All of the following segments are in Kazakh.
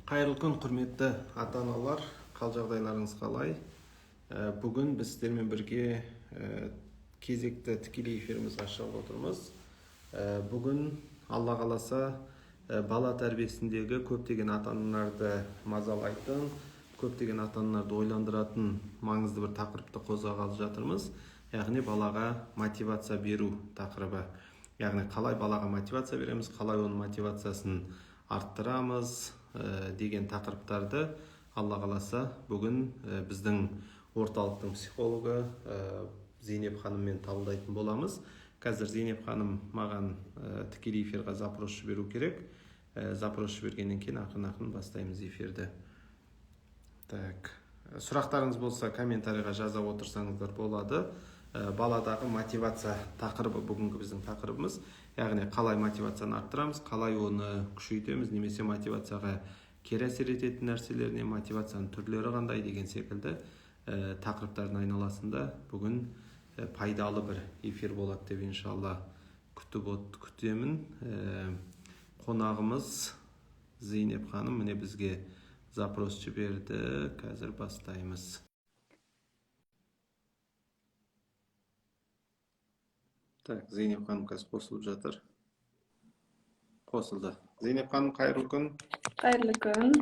Қайырлы күн, құрметті ата-аналар, қал жағдайларыңыз қалай? Бүгін біз сіздермен бірге кезекті тікелей эфирімізді ашып отырмыз. Бүгін Алла қаласа бала тәрбиесіндегі көптеген ата-аналарды мазалайтын, көптеген ата-аналарды ойландыратын маңызды бір тақырыпты қозғағалы жатырмыз. Яғни балаға мотивация беру тақырыбы. Яғни қалай балаға мотивация береміз, қалай оның мотивациясын арттырамыз деген тақырыптарды Алла қаласа бүгін біздің орталықтың психологы Зейнеп ханыммен талдайтын боламыз. Қазір Зейнеп ханым маған тікелей эфирға запрос жіберу керек. Запрос жібергеннен кейін ақырын бастаймыз эфирді. Так, сұрақтарыңыз болса комментарийға жаза отырсаңыздар болады. Баладағы мотивация тақырыбы бүгінгі біздің тақырыбымыз. Яғни қалай мотивацияны арттырамыз, қалай оны күшейтеміз, немесе мотивацияға кері әсер ететін нәрселеріне, мотивацияның түрлері қандай деген секілді тақырыптардың айналасында бүгін пайдалы бір эфир болады деп иншалла күтемін. Қонағымыз Зейнеп ханым міне бізге запрос жіберді. Қазір бастаймыз. Так, Зейнеп ханым қазір қосылып жатыр. Қосылды. Зейнеп ханым, қайырлы күн. Қайырлы күн.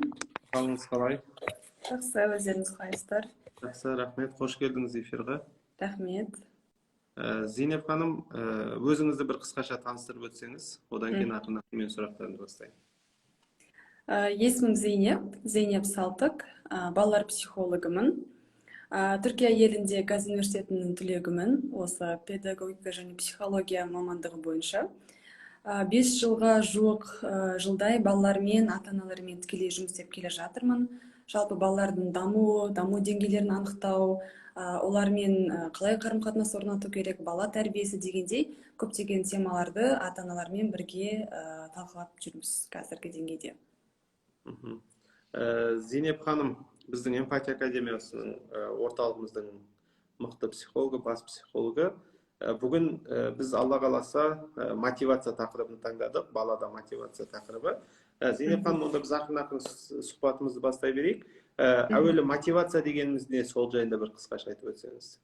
Қалыңыз қалай? Жақсы, өздеріңіз қалайсыздар? Жақсы, рахмет. Қош келдіңіз эфирге. Рахмет. Зейнеп ханым, өзіңізді бір қысқаша таныстырып өтсеңіз, одан кейін ақырын мен сұрақтарымды бастаймын. Есімім Зейнеп Салтык, балалар психологымын. Түркия елінде Газ университетінің түлегімін, осы педагогика және психология мамандығы бойынша. 5 жылға жуық жылдай балалармен, ата-аналармен тікелей жұмыс істеп келе жатырмын. Жалпы балалардың даму деңгейлерін анықтау, олармен қалай қарым-қатынас орнату керек, бала тәрбиесі дегендей көптеген темаларды ата-аналармен бірге талқылап жүрміз қазіргі деңгейде. Зейнеп ханым, біздің эмпатия академиясының орталығымыздың мықты психологы, бас психологы. Бүгін біз Алла қаласа мотивация тақырыбын таңдадық, балада мотивация тақырыбы. Зейнеп ханым, онда біз ақырын сұхбатымызды бастай берейік. Әуелі мотивация дегеніміз не, сол жайында бір қысқаша айтып өтсеңіз.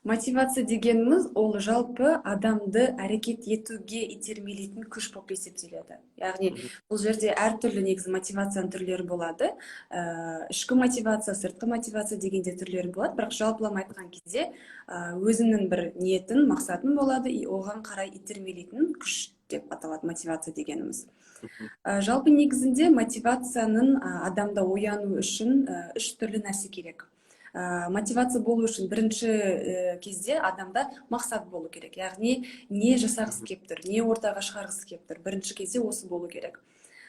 Мотивация дегеніміз ол жалпы адамды әрекет етуге итермелейтін күш болып есептеледі. Яғни бұл жерде әртүрлі негізі мотивацияның түрлері болады. Ішкі мотивация, сыртқы мотивация дегенде түрлері болады. Бірақ жалпылама айтқан кезде өзінің бір ниетін, мақсатын болады, оған қарай итермелейтін күш деп аталады мотивация дегеніміз. Жалпы негізінде мотивацияның адамда ояну үшін 3 түрлі нәрсе керек. Мотивация болу үшін бірінші кезде адамда мақсат болу керек. Яғни не жасағысы келіп тұр, не ортаға шығарғысы келіп тұр. Бірінші кезде осы болу керек.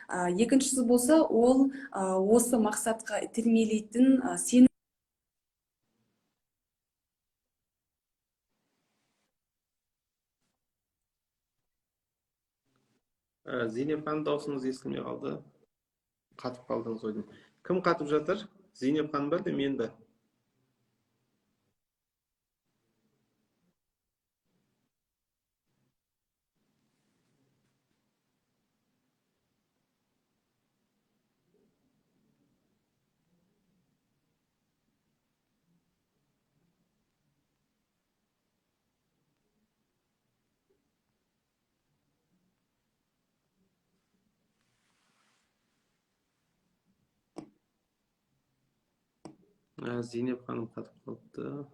Екіншісі болса, ол осы мақсатқа итермелейтін сенім. Зейнеп ханым, дауысыңыз естілмей қалды. Қатып қалдыңыз ойдым. Кім қатып жатыр? Зейнеп ханым ба, мен бе? Зейнеп ханым қатып қалды.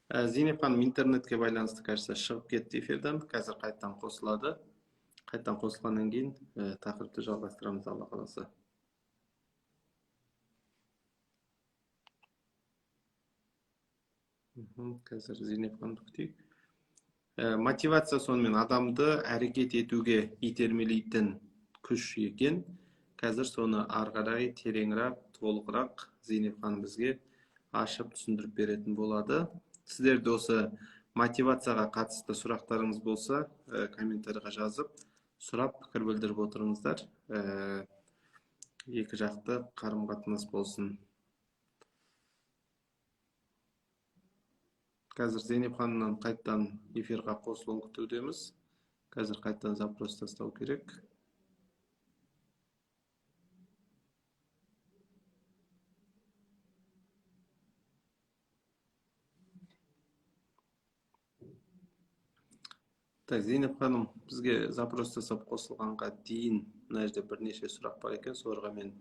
Зейнеп ханым интернетке байланысты кажется шығып кетті эфирден. Қазір қайттан қосылады. Қайттан қосылғаннан кейін тақырыпты жалғастырамыз Алла қаласа. Қазір Зейнеп ханымды күтейік. Мотивация сонымен адамды әрекет етуге итермелейтін күш екен. Қазір соны ары қарай тереңірек, толығырақ Зейнеп ханым бізге ашып түсіндіріп беретін болады. Сіздерде осы мотивацияға қатысты сұрақтарыңыз болса, комментарийға жазып, сұрап, пікір білдіріп отырыңыздар. Екі жақты қарым-қатынас болсын. Қазір Зейнеп ханымнан қайттан эфирға қосылуын күтудеміз. Қазір қайттан запрос тастау керек. Так, Зейнеп ханым, бізге запрос тастап қосылғанға дейін мына жерде бірнеше сұрақ бар екен, соларға мен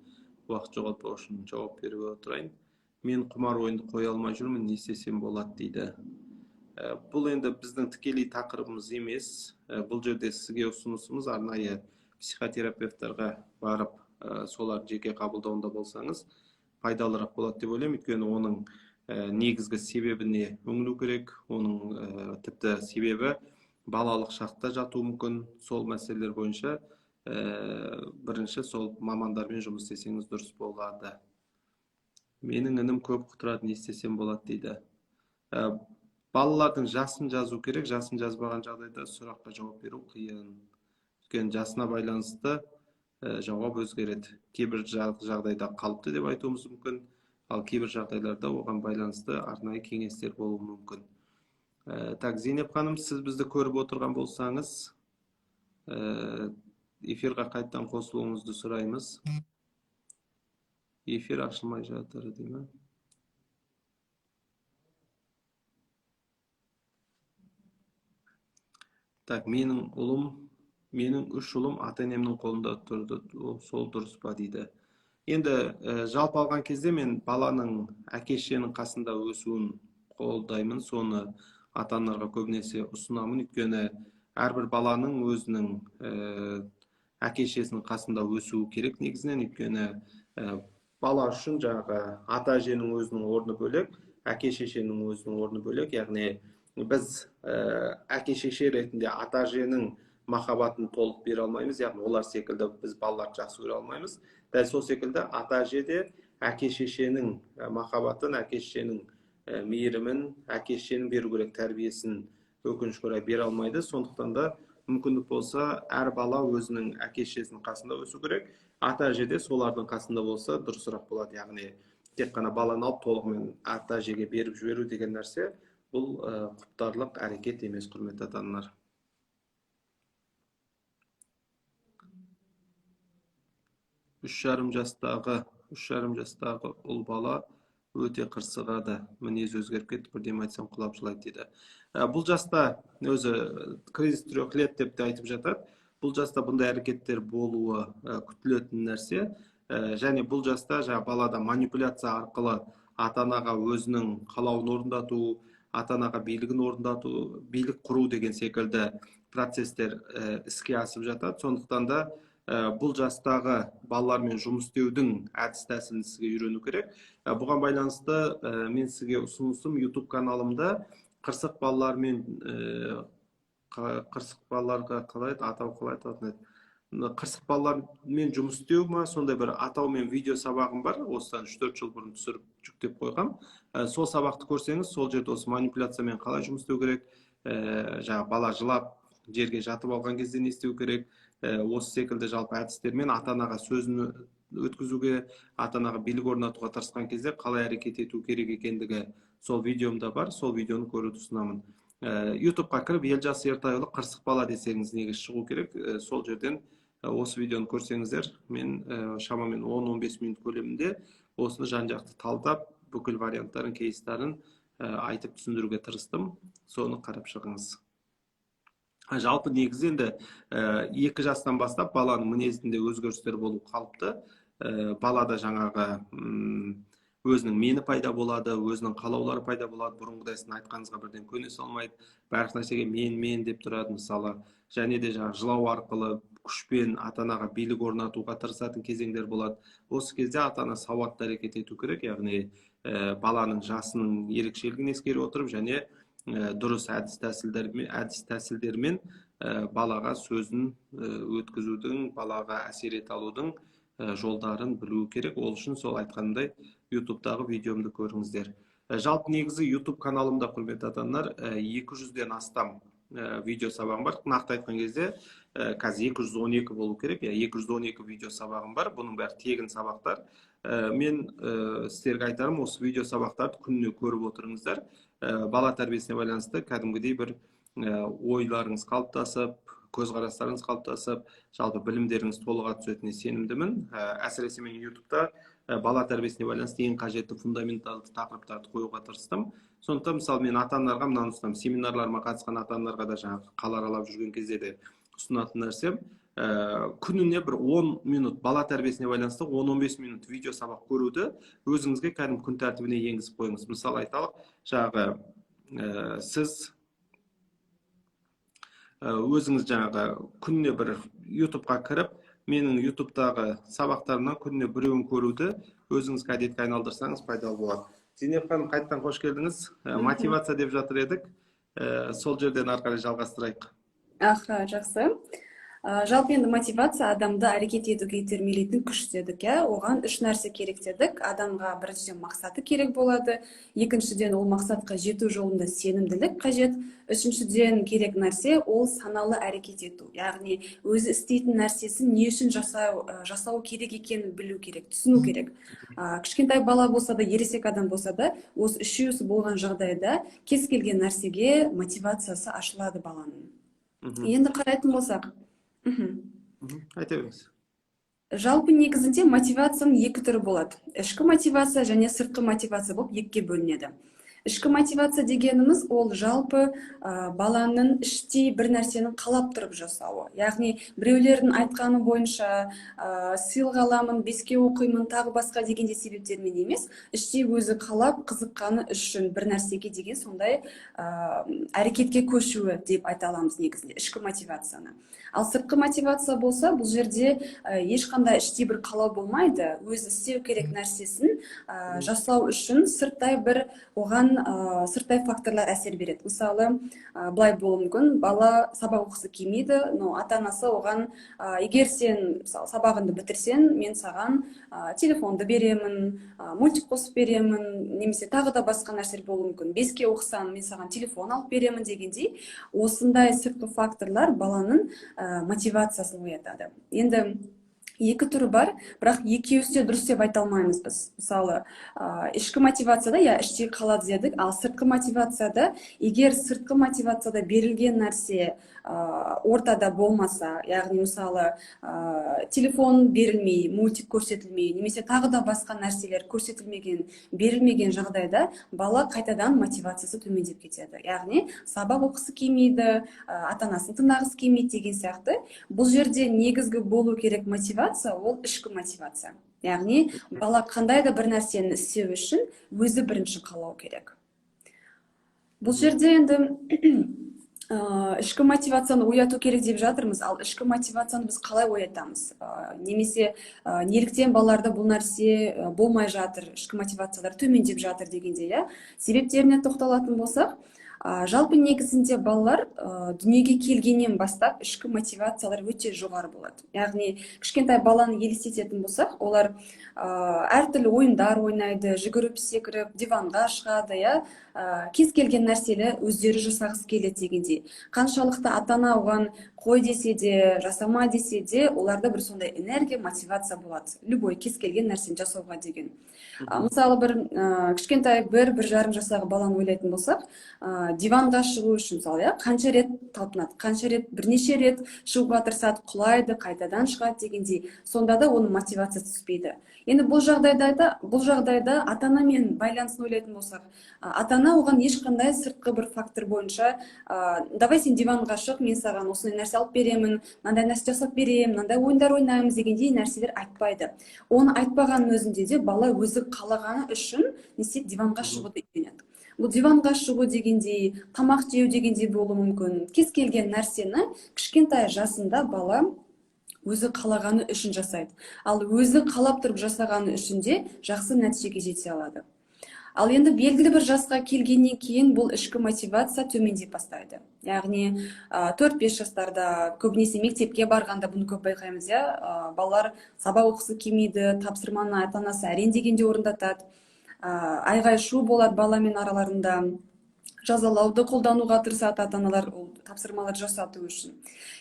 уақыт жоғалтпау үшін жауап беріп отырайын. Мен құмар ойынды қоя алмай жүрмін, не істесем болады дейді. Бұл енді біздің тікелей тақырыбымыз емес. Бұл жерде сізге ұсынысымыз арнайы психотерапевтарға барып, солар жеке қабылдауында болсаңыз пайдалырақ болады деп ойлаймын. Өйткені оның негізгі себебіне үңілу керек. Оның тіпті себебі балалық шақта жатуы мүмкін. Сол мәселелер бойынша бірінші сол мамандармен жұмыс істесеңіз дұрыс болады. Менің інім көп құтырады, не істесем болады дейді. Балалардың жасын жазу керек. Жасын жазбаған жағдайда сұраққа жауап беру қиын. Өйткені жасына байланысты жауап өзгереді. Кейбір жағдайда қалыпты деп айтуымыз мүмкін, ал кейбір жағдайларда оған байланысты арнайы кеңестер болуы мүмкін. Так, Зейнеп ханым, сіз бізді көріп отырған болсаңыз, эфирға қайттан қосылуыңызды сұраймыз. Эфир ашылмай жатыр, дей ме? Так, менің үш ұлым ата-енемнің қолында тұрды, сол дұрыс па дейді. Енді жалпы алған кезде мен баланың әке-шешенің қасында өсуін қолдаймын, соны ата-аналарға көбінесе ұсынамын. Өйткені әрбір баланың өзінің әке-шешесінің қасында өсуі керек негізінен. Өйткені бала үшін жаңағы ата-әженің өзінің орны бөлек, әке-шешенің өзінің орны бөлек. Яғни біз әке-шеше ретінде ата-әженің махаббатын толық бере алмаймыз, яғни олар секілді біз балаларды жақсы көре алмаймыз. Дәл сол секілді ата-әже де әке-шешенің махаббатын, әке-шешенің мейірімін, әке-шешенің беру керек тәрбиесін өкінішке орай бере алмайды. Сондықтан да мүмкіндік болса, әр бала өзінің әке-шешесінің қасында өсу керек. Ата-әже де солардың қасында болса дұрысырақ болады. Яғни тек қана баланы алып толығымен ата-әжеге беріп жіберу деген нәрсе бұл құптарлық әрекет емес, құрметті ата-аналар. Үш жарым жастағы ұл бала өте қырсығады, мінез өзгеріп кетті, бірдеме айтсам құлап жылайды дейді. Бұл жаста өзі кризис 3 лет деп те айтып жатады. Бұл жаста бұндай әрекеттер болуы күтілетін нәрсе. Және бұл жаста балада манипуляция арқылы ата-анаға өзінің қалауын орындату, ата-анаға билігін орындату, билік құру деген секілді процестер іске асып жатады. Сондықтан да бұл жастағы балалармен жұмыс істеудің әдіс тәсілін сізге үйрену керек. Бұған байланысты мен сізге ұсынысым YouTube каналымда қырсық балаларға қырсық балалармен жұмыс істеу ма, сондай бір атаумен видео сабағым бар. Осыдан 3-4 жыл бұрын түсіріп жүктеп қойғам. Сол сабақты көрсеңіз, сол жерде осы манипуляциямен қалай жұмыс істеу керек, бала жылап жерге жатып алған кезде не істеу керек, осы секілді жалпы әдістермен ата-анаға сөзін өткізуге, ата-анаға билік орнатуға тырысқан кезде қалай әрекет ету керек екендігі сол видеомда бар. Сол видеоны көруді ұсынамын. YouTube-қа кіріп Елжас Ертайұлы қырсық бала десеңіз негізі шығу керек. Сол жерден осы видеоны көрсеңіздер, мен шамамен 10-15 минут көлемінде осыны жан-жақты талдап, бүкіл варианттарын, кейстарын айтып түсіндіруге тырыстым. Соны қарап шығыңыз. Жалпы негізі енді 2 жастан бастап баланың мінезінде өзгерістер болу қалыпты. Балада жаңағы өзінің мені пайда болады, өзінің қалаулары пайда болады. Бұрынғыдай сіздің айтқаныңызға бірден көне салмайды. Барлық нәрсеге мен деп тұрады мысалы. Және де жылау арқылы күшпен ата-анаға билік орнатуға тырысатын кезеңдер болады. Осы кезде ата-ана сауатты әрекет ету керек, яғни баланың жасының ерекшелігін ескере отырып және дұрыс әдіс тәсілдермен балаға сөзін өткізудің, балаға әсер ете алудың жолдарын білу керек. Ол үшін сол айтқандай YouTube-дағы видеомды көріңіздер. Жалпы негізі YouTube каналымда, құрметті ата-аналар, 200-ден астам видео сабағым бар. Нақты айтқан кезде қазір 212 болу керек. 212 видео сабағым бар. Бұның бәрі тегін сабақтар. Мен сіздерге айтарым, осы видео сабақтарды күніне көріп отырыңыздар. бала тәрбиесіне байланысты кәдімгідей бір ойларыңыз қалыптасып, көзқарастарыңыз қалыптасып, жалпы білімдеріңіз толыға түсетініне сенімдімін. Әсіресе мен ютубта бала тәрбиесіне байланысты ең қажетті фундаменталды тақырыптарды қоюға тырыстым. Сондықтан мысалы мен ата-аналарға мынаны ұсынамын, семинарларыма қатысқан ата-аналарға да жаңағы қала аралап жүрген кезде де ұсынатын нәрсем, күніне бір 10 минут бала тәрбиесіне байланысты 10-15 минут видео сабақ көруді өзіңізге кәдімгі күн тәртібіне енгізіп қойыңыз. Мысалы айталық, жаңағы сіз өзіңіз жаңағы күніне бір ютубқа кіріп, менің ютубтағы сабақтарымнан күніне біреуін көруді өзіңізге әдетке айналдырсаңыз пайдалы болады. Зейнеп ханым, қайттан қош келдіңіз. Мотивация деп жатыр едік. Сол жерден ары қарай жалғастырайық. Жақсы. Жалпы енді мотивация адамды әрекет етуге итермелейтін күш дедік, оған үш нәрсе керек дедік. Адамға біріншіден мақсаты керек болады, екіншіден ол мақсатқа жету жолында сенімділік қажет, үшіншіден керек нәрсе ол саналы әрекет ету, яғни өзі істейтін нәрсесін не үшін жасау керек екенін білу керек, түсіну керек. Кішкентай бала болса да, ересек адам болса да, осы үшеуісі болған жағдайда кез келген нәрсеге мотивациясы ашылады баланың. Енді қарайтын болсақ, айта беріңіз. Жалпы негізінде мотивацияның екі түрі болады. Ішкі мотивация және сыртқы мотивация болып екіге бөлінеді. Ішкі мотивация дегеніміз ол жалпы баланың іштей бір нәрсенің қалап тұрып жасауы. Яғни біреулердің айтқаны бойынша сыйлық аламын, беске оқимын, тағы басқа дегенде себептермен емес, іштей өзі қалап қызыққаны үшін бір нәрсеге деген сондай әрекетке көшуі деп айта аламыз негізінде ішкі мотивацияны. Ал сыртқы мотивация болса, бұл жерде ешқандай іштей бір қалау болмайды. Өзі істеу керек нәрсесін жасау үшін сырттай бір оған сырттай факторлар әсер береді. Мысалы, былай болуы мүмкін, бала сабақ оқысы келмейді, но ата-анасы оған, егер сен сабағыңды бітірсең, мен саған телефонды беремін, мультик қосып беремін, немесе тағы да басқа нәрселер болуы мүмкін. Беске оқысаң, мен саған телефон алып беремін дегендей, осындай сыртқы факторлар баланың мотивациясын оятады. Енді екі түрі бар, бірақ екеуісі де дұрыс деп айта алмаймыз біз. Мысалы, ішкі мотивацияда іштей қалады дедік, ал сыртқы мотивацияда, егер сыртқы мотивацияда берілген нәрсе ортада болмаса, яғни мысалы телефон берілмей, мультик көрсетілмей, немесе тағы да басқа нәрселер берілмеген жағдайда бала қайтадан мотивациясы төмендеп кетеді. Яғни сабақ оқысы келмейді, ата-анасын тыңдағысы келмейді деген сияқты. Бұл жерде негізгі болу керек мотивация ол ішкі мотивация. Яғни бала қандай да бір нәрсені істеу үшін өзі бірінші қалау керек. Бұл жерде енді ішкі мотивацияны ояту керек деп жатырмыз, ал ішкі мотивацияны біз қалай оятамыз? Немесе неліктен балаларда бұл нәрсе болмай жатыр, ішкі мотивациялар төмендеп жатыр дегенде, себептеріне тоқталатын болсақ, жалпы негізінде балалар дүниеге келгеннен бастап ішкі мотивациялар өте жоғары болады. Яғни кішкентай баланы елестететін болсақ, олар әртүрлі ойындар ойнайды, жүгіріп секіріп, диванға шығады, кез келген нәрсені өздері жасағысы келеді дегендей. Қаншалықты ата-ана оған қой десе де, жасама десе де, оларда бір сондай энергия, мотивация болады. Любой кез келген нәрсені жасауға деген. Мысалы, бір кішкентай бір жарым жастағы баланы ойлайтын болсақ, диванға шығу үшін мысалы, қанша рет талпынады, қанша рет, бірнеше рет шығуға тырысады, құлайды, қайтадан шығады дегендей. Сонда да оның мотивациясы түспейді. Енді бұл жағдайда ата-анамен байланысын ойлайтын болсақ, ата-ана оған ешқандай сыртқы бір фактор бойынша, давай сен диванға шық, мен саған осындай нәрсе алып беремін, мынандай нәрсе жасап беремін, мынандай ойындар ойнаймыз дегендей нәрселер айтпайды. Оны айтпағанның өзінде де бала өзі қалағаны үшін диванға шығуды үйренеді. Бұл диванға шығу дегендей, тамақ жеу дегендей болуы мүмкін. Кез келген нәрсені кішкентай жасында бала өзі қалағаны үшін жасайды. Ал өзі қалап тұрып жасағаны үшін де жақсы нәтижеге жете алады. Ал енді белгілі бір жасқа келгеннен кейін бұл ішкі мотивация төмендеп бастайды. Яғни 4-5 жастарда, көбінесе мектепке барғанда бұны көп байқаймыз, балалар сабақ оқысы келмейді, тапсырманы ата-анасы әрең дегенде орындатады. Айғай-шу болады баламен араларында, жазалауды қолдануға тырысады ата-аналар тапсырмалар жасату үшін.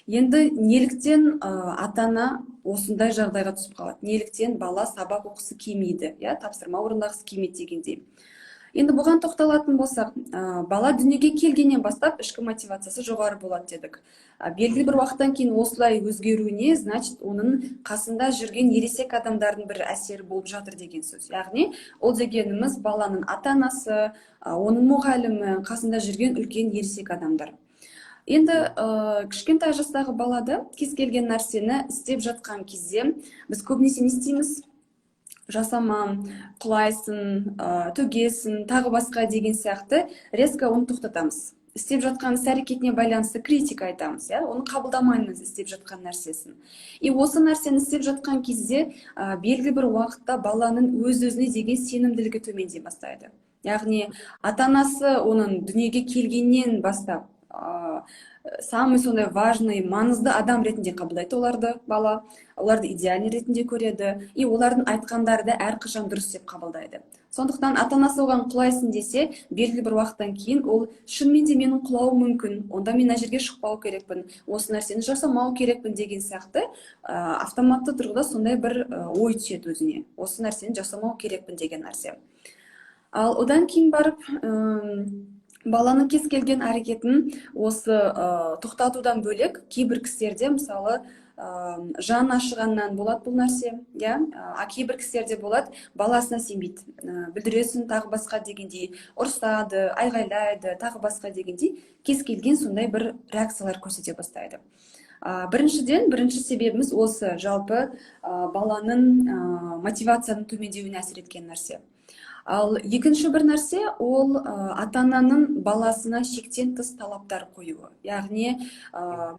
Енді неліктен ата-ана осындай жағдайға түсіп қалады? Неліктен бала сабақ оқысы келмейді, тапсырма орындағысы келмейді дегендей. Енді бұған тоқталатын болсақ, бала дүниеге келгеннен бастап ішкі мотивациясы жоғары болады дедік. Белгілі бір уақыттан кейін осылай өзгеруіне, значит, оның қасында жүрген ересек адамдардың бір әсері болып жатыр деген сөз. Яғни, ол дегеніміз баланың ата-анасы, оның мұғалімі, қасында жүрген үлкен ересек адамдар. Енді кішкентай жастағы балада кез келген нәрсені істеп жатқан кезде біз көбінесе не істейміз? Жасама, құлайсың, төгесің, тағы басқа деген сияқты резко оны тоқтатамыз. Істеп жатқан іс-әрекетіне байланысты критика айтамыз, оны қабылдамаймыз істеп жатқан нәрсесін. И осы нәрсені істеп жатқан кезде белгілі бір уақытта баланың өз-өзіне деген сенімділігі төмендей бастайды. Яғни ата-анасы оның дүниеге келгеннен бастап самый сондай важный, маңызды адам ретінде қабылдайды оларды бала, оларды идеальный ретінде көреді, и олардың айтқандары да әрқашан дұрыс деп қабылдайды. Сондықтан ата-анасы оған құлайсың десе, белгілі бір уақыттан кейін ол шынымен де менің құлауым мүмкін, онда мен мына жерге шықпау керекпін, осы нәрсені жасамау керекпін деген сияқты автоматты тұрғыда сондай бір ой түседі өзіне, осы нәрсені жасамау керекпін деген нәрсе. Ал одан кейін барып баланың кез келген әрекетін осы тоқтатудан бөлек кейбір кісілерде мысалы жан ашығаннан болады бұл нәрсе, кейбір кісілерде болады баласына сенбейді, бүлдіресін тағы басқа дегендей, ұрсады, айғайлайды, тағы басқа дегендей кез келген сондай бір реакциялар көрсете бастайды. Бірінші себебіміз осы жалпы баланың мотивацияның төмендеуіне әсер еткен нәрсе. Ал екінші бір нәрсе ол ата-ананың баласына шектен тыс талаптар қоюы. Яғни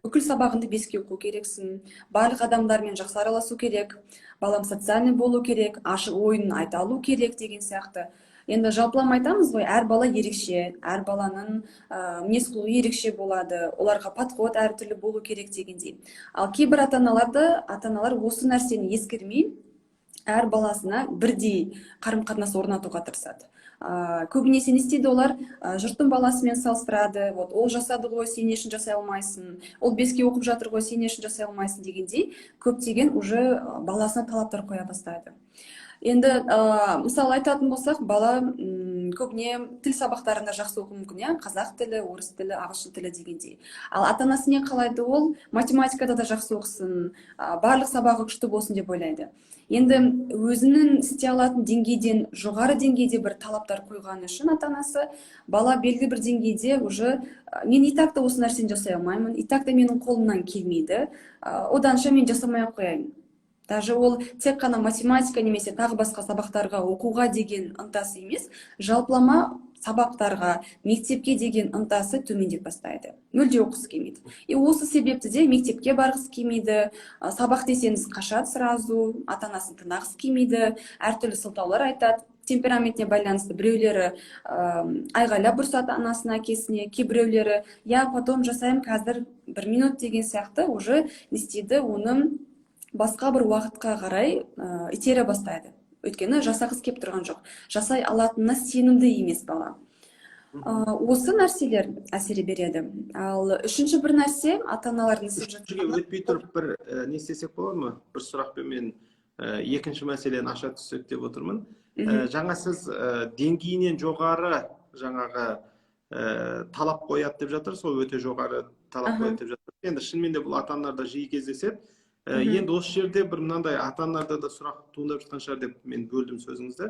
бүкіл сабағыңды 5-ке оқу керексің, барлық адамдармен жақсы араласу керек, балам социальный болу керек, ашық ойын айта алу керек деген сияқты. Енді жалпылама айтамыз ғой, әр бала ерекше, әр баланың мінез-құлқы ерекше болады, оларға подход әртүрлі болу керек дегендей. Ал кейбір ата-аналар осы нәрсені ескермей, әр баласына бірдей қарым-қатынас орнатуға тырысады. Көбінесе не істейді олар? Жұрттың баласымен салыстырады, ол жасады ғой, сен не үшін жасай алмайсың, ол 5-ке оқып жатыр ғой, сен не үшін жасай алмайсың дегендей көптеген уже баласына талаптар қоя бастайды. Енді мысалы айтатын болсақ, бала көбіне тіл сабақтарында жақсы оқуы мүмкін, қазақ тілі, орыс тілі, ағылшын тілі дегендей. Ал ата-анасы не қалайды? Ол математикада да жақсы оқысын, барлық сабағы күшті болсын деп ойлайды. Енді өзінің істей алатын деңгейден жоғары деңгейде бір талаптар қойған үшін ата-анасы бала белгілі бір деңгейде уже мен и так та осы нәрсені жасай алмаймын, и так та менің қолымнан келмейді, оданша мен жасамай қояйын. Даже ол тек қана математика немесе тағы басқа сабақтарға оқуға деген ынтасы емес, жалпылама сабақтарға, мектепке деген ынтасы төмендеп бастайды. Мүлде оқысы келмейді. И осы себепті де мектепке барғысы келмейді, сабақ десеңіз қашады сразу, ата-анасын тыңдағысы келмейді, әртүрлі сылтаулар айтады. Темпераментіне байланысты біреулері айғайлап ұрсады анасына, әкесіне, кейбіреулері потом жасаймын қазір 1 минут деген сияқты уже не істейді, оны басқа бір уақытқа қарай итере бастайды. Өйткені жасағысы келіп тұрған жоқ. Жасай алатынына сенімді емес бала. Осы нәрселер әсер береді. Ал үшінші бір нәрсе ата-аналардың өтпей тұрып бір не істесек болады ма? Бір сұрақпен мен екінші мәселені аша түссек деп отырмын. Жаңа сіз деңгейінен жоғары жаңағы талап қояды деп жатыр, сол өте жоғары талап қояды деп жатыр. Енді шынымен де бұл ата-аналарда жиі кездеседі. Енді осы жерде бір мынандай ата-аналарда да сұрақ туындап жатқан шығар деп мен бөлдім сөзіңізді.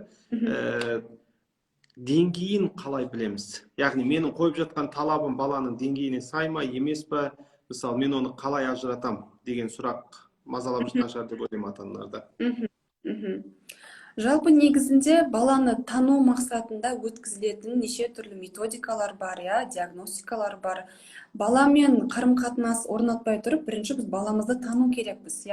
Деңгейін қалай білеміз? Яғни менің қойып жатқан талабым баланың деңгейіне сай ма, емес па? Мысалы, мен оны қалай ажыратам деген сұрақ мазалап жатқан шығар деп ойлаймын ата-аналарда. Жалпы негізінде баланы тану мақсатында өткізілетін неше түрлі методикалар бар, диагностикалар бар. Баламен қарым-қатынас орнатпай тұрып, бірінші біз баламызды тану керекпіз.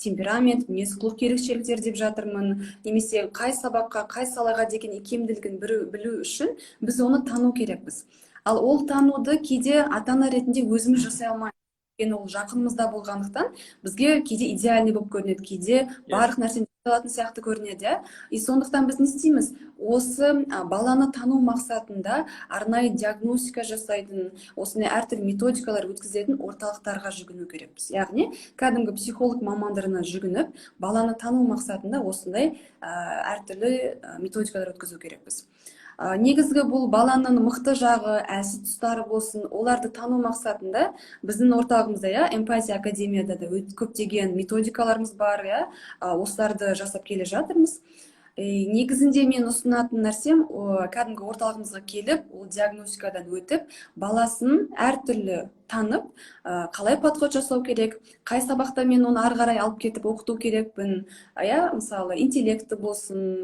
Темперамент, мінез-құлық ерекшеліктер деп жатырмын, немесе қай сабаққа, қай салаға деген икемділігін білу үшін біз оны тану керекпіз. Ал ол тануды кейде ата-ана ретінде өзіміз жасай алмаймыз. Ол жақынымызда болғандықтан бізге кейде идеальный болып көрінеді, кейде барлық нәрсені алатын сияқты көрінеді. И сондықтан біз не істейміз? Осы баланы тану мақсатында арнайы диагностика жасайтын, осындай әртүрлі методикалар өткізетін орталықтарға жүгіну керекпіз. Яғни, кәдімгі психолог мамандарына жүгініп, баланы тану мақсатында осындай әртүрлі методикалар өткізу керекпіз. Негізгі бұл баланың мықты жағы, әлсіз тұстары болсын, оларды тану мақсатында біздің орталығымызда, эмпатия академияда да көптеген методикаларымыз бар, осыларды жасап келе жатырмыз. Негізінде мен ұсынатын нәрсем кәдімгі орталығымызға келіп, ол диагностикадан өтіп, баласын әртүрлі танып, қалай подход жасау керек, қай сабақта мен оны ары қарай алып кетіп оқыту керекпін, мысалы интеллекті болсын,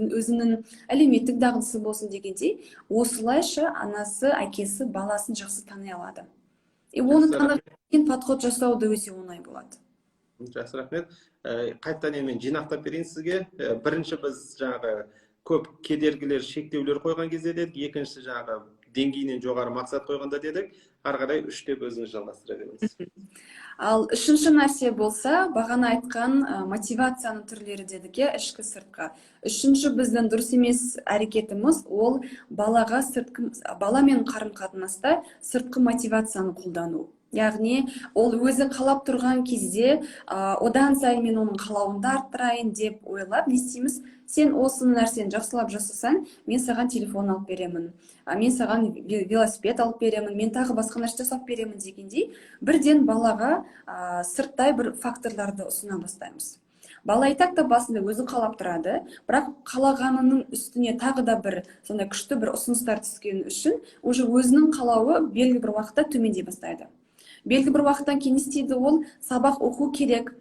өзінің әлеуметтік дағдысы болсын дегендей, осылайша анасы, әкесі баласын жақсы тани алады. Оны танып подход жасау да өте оңай болады. Жақсы, рахмет. Қайттан мен жинақтап берейін сізге. Бірінші біз жаңағы көп кедергілер, шектеулер қойған кезде дедік, екіншісі жаңағы деңгейінен жоғары мақсат қойғанда дедік, ары қарай үш деп өзіңіз жалғастыра беріңіз. Ал үшінші нәрсе болса, бағана айтқан мотивацияның түрлері дедік, ішкі сыртқа. Үшінші біздің дұрыс емес әрекетіміз ол баламен қарым-қатынаста сыртқы мотивацияны қолдану. Яғни, ол өзі қалап тұрған кезде, одан сайын мен оның қалауында арттырайын деп ойлап, не істейміз? Сен осы нәрсені жақсылап жасасаң, мен саған телефон алып беремін, мен саған велосипед алып беремін, мен тағы басқа нәрсе жасап беремін дегендей, бірден балаға сырттай бір факторларды ұсына бастаймыз. Бала айтақта басында өзі қалап тұрады, бірақ қалағанының үстіне тағы да бір сондай күшті бір ұсыныстар түскен үшін, уже өзінің қалауы белгілі бір уақытта төмендей бастайды. Белгілі бір уақыттан кейін істейді, ол сабақ оқу керек.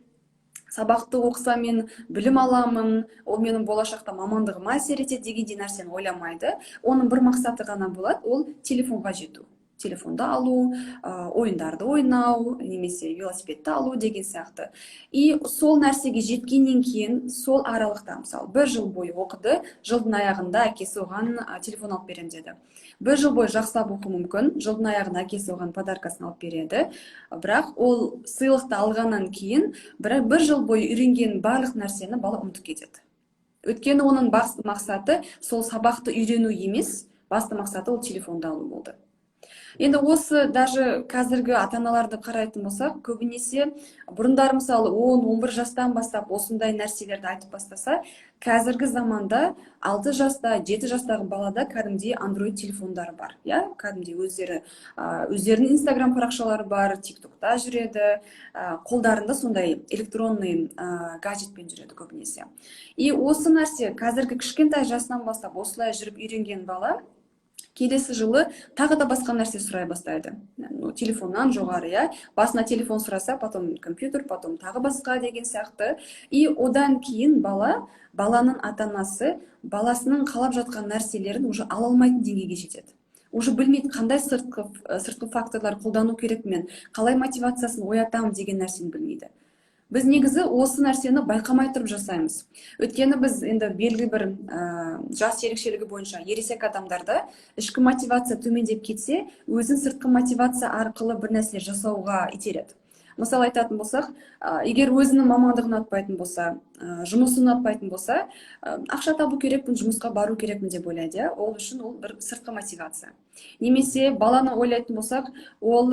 Сабақты оқыса мен білім аламын, ол менің болашақта мамандығыма әсер етеді дегендей нәрсені ойламайды. Оның бір мақсаты ғана болады, ол телефонға жету. Телефонды алу, ойындарды ойнау, немесе велосипедті алу деген сияқты. И сол нәрсеге жеткеннен кейін, сол аралықта, мысалы, 1 жыл бойы оқыды, жылдың аяғында әкесі оған телефон алып берем деді. 1 жыл бойы жақсылап оқу мүмкін, жылдың аяғында әкесі оған подаркасын алып береді. Бірақ ол сыйлықты алғаннан кейін, 1 жыл бойы үйренген барлық нәрсені бала ұмытып кетеді. Өйткені оның басты мақсаты сол сабақты үйрену емес, басты мақсаты ол телефонды алу болды. Енді осы даже қазіргі ата-аналарды қарайтын болсақ, көбінесе бұрындар мысалы 10-11 жастан бастап осындай нәрселерді айтып бастаса, қазіргі заманда 6 жаста, 7 жастағы балада кәдімгідей Android телефондары бар. Кәдімгідей өздерінің Instagram парақшалары бар, TikTokта жүреді, қолдарында сондай электронный гаджетпен жүреді көбінесе. И осы нәрсе қазіргі кішкентай жасынан бастап осылай жүріп үйренген бала келесі жылы тағы да басқа нәрсе сұрай бастайды. Телефоннан жоғары, басына телефон сұраса, потом компьютер, потом тағы басқа деген сияқты. И одан кейін баланың ата-анасы баласының қалап жатқан нәрселерін уже ала алмайтын деңгейге жетеді. Уже білмейді қандай сыртқы факторлар қолдану керек, мен қалай мотивациясын оятамын деген нәрсені білмейді. Біз негізі осы нәрсені байқамай тұрып жасаймыз. Өйткені біз енді белгілі бір жас ерекшелігі бойынша ересек адамдарда ішкі мотивация төмендеп кетсе, өзін сыртқы мотивация арқылы бір нәрсе жасауға итереді. Мысалы айтатын болсақ, егер өзінің мамандығын ұнатпайтын болса, жұмысын ұнатпайтын болса, ақша табу керекпін, жұмысқа бару керекпін деп ойлайды. Ол үшін ол бір сыртқы мотивация. Немесе баланы ойлайтын болсақ, ол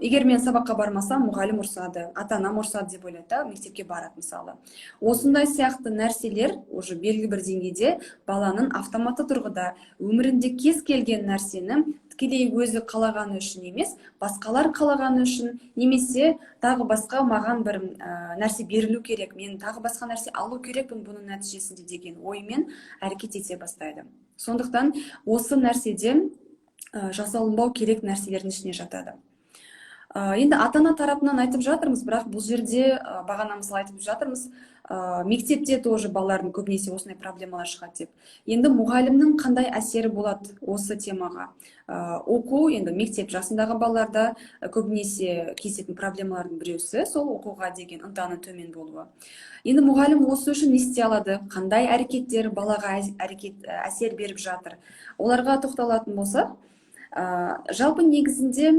егер мен сабаққа бармасам, мұғалім ұрсады, ата-анам ұрсады деп ойлайды, мектепке барады мысалы. Осындай сияқты нәрселер уже белгілі бір деңгейде баланың автоматты тұрғыда өмірінде кез келген нәрсені тікелей өзі қалағаны үшін емес, басқалар қалағаны үшін, немесе тағы басқа маған бір нәрсе берілу керек, мен тағы басқа нәрсе алу керекпін бұның нәтижесінде деген оймен әрекет ете бастайды. Сондықтан осы нәрседен жасалынбау керек нәрселердің ішіне жатады. Енді ата-ана тарапынан айтып жатырмыз, бірақ бұл жерде бағана мысалы айтып жатырмыз, мектепте тоже балалардың көбінесе осындай проблемалар шығады деп. Енді мұғалімнің қандай әсері болады осы темаға? Оқу, енді мектеп жасындағы балаларда көбінесе кездесетін проблемалардың біреусі сол оқуға деген ынтаның төмен болуы. Енді мұғалім осы үшін не істей алады? Қандай әрекеттер балаға әсер беріп жатыр? Оларға тоқталатын болсақ, жалпы негізінде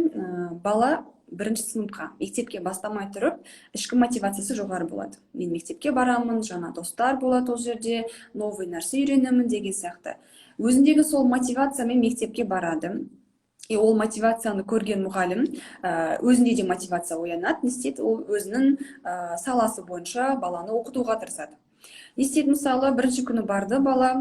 бала бірінші сыныпқа, мектепке бастамай тұрып, ішкі мотивациясы жоғары болады. Мен мектепке барамын, жаңа достар болады ол жерде, новый нәрсе үйренемін деген сияқты. Өзіндегі сол мотивациямен мектепке барады. И ол мотивацияны көрген мұғалім өзінде де мотивация оянады, не істейді? Ол өзінің саласы бойынша баланы оқытуға тырысады. не істейді? Мысалы, бірінші күні барды бала,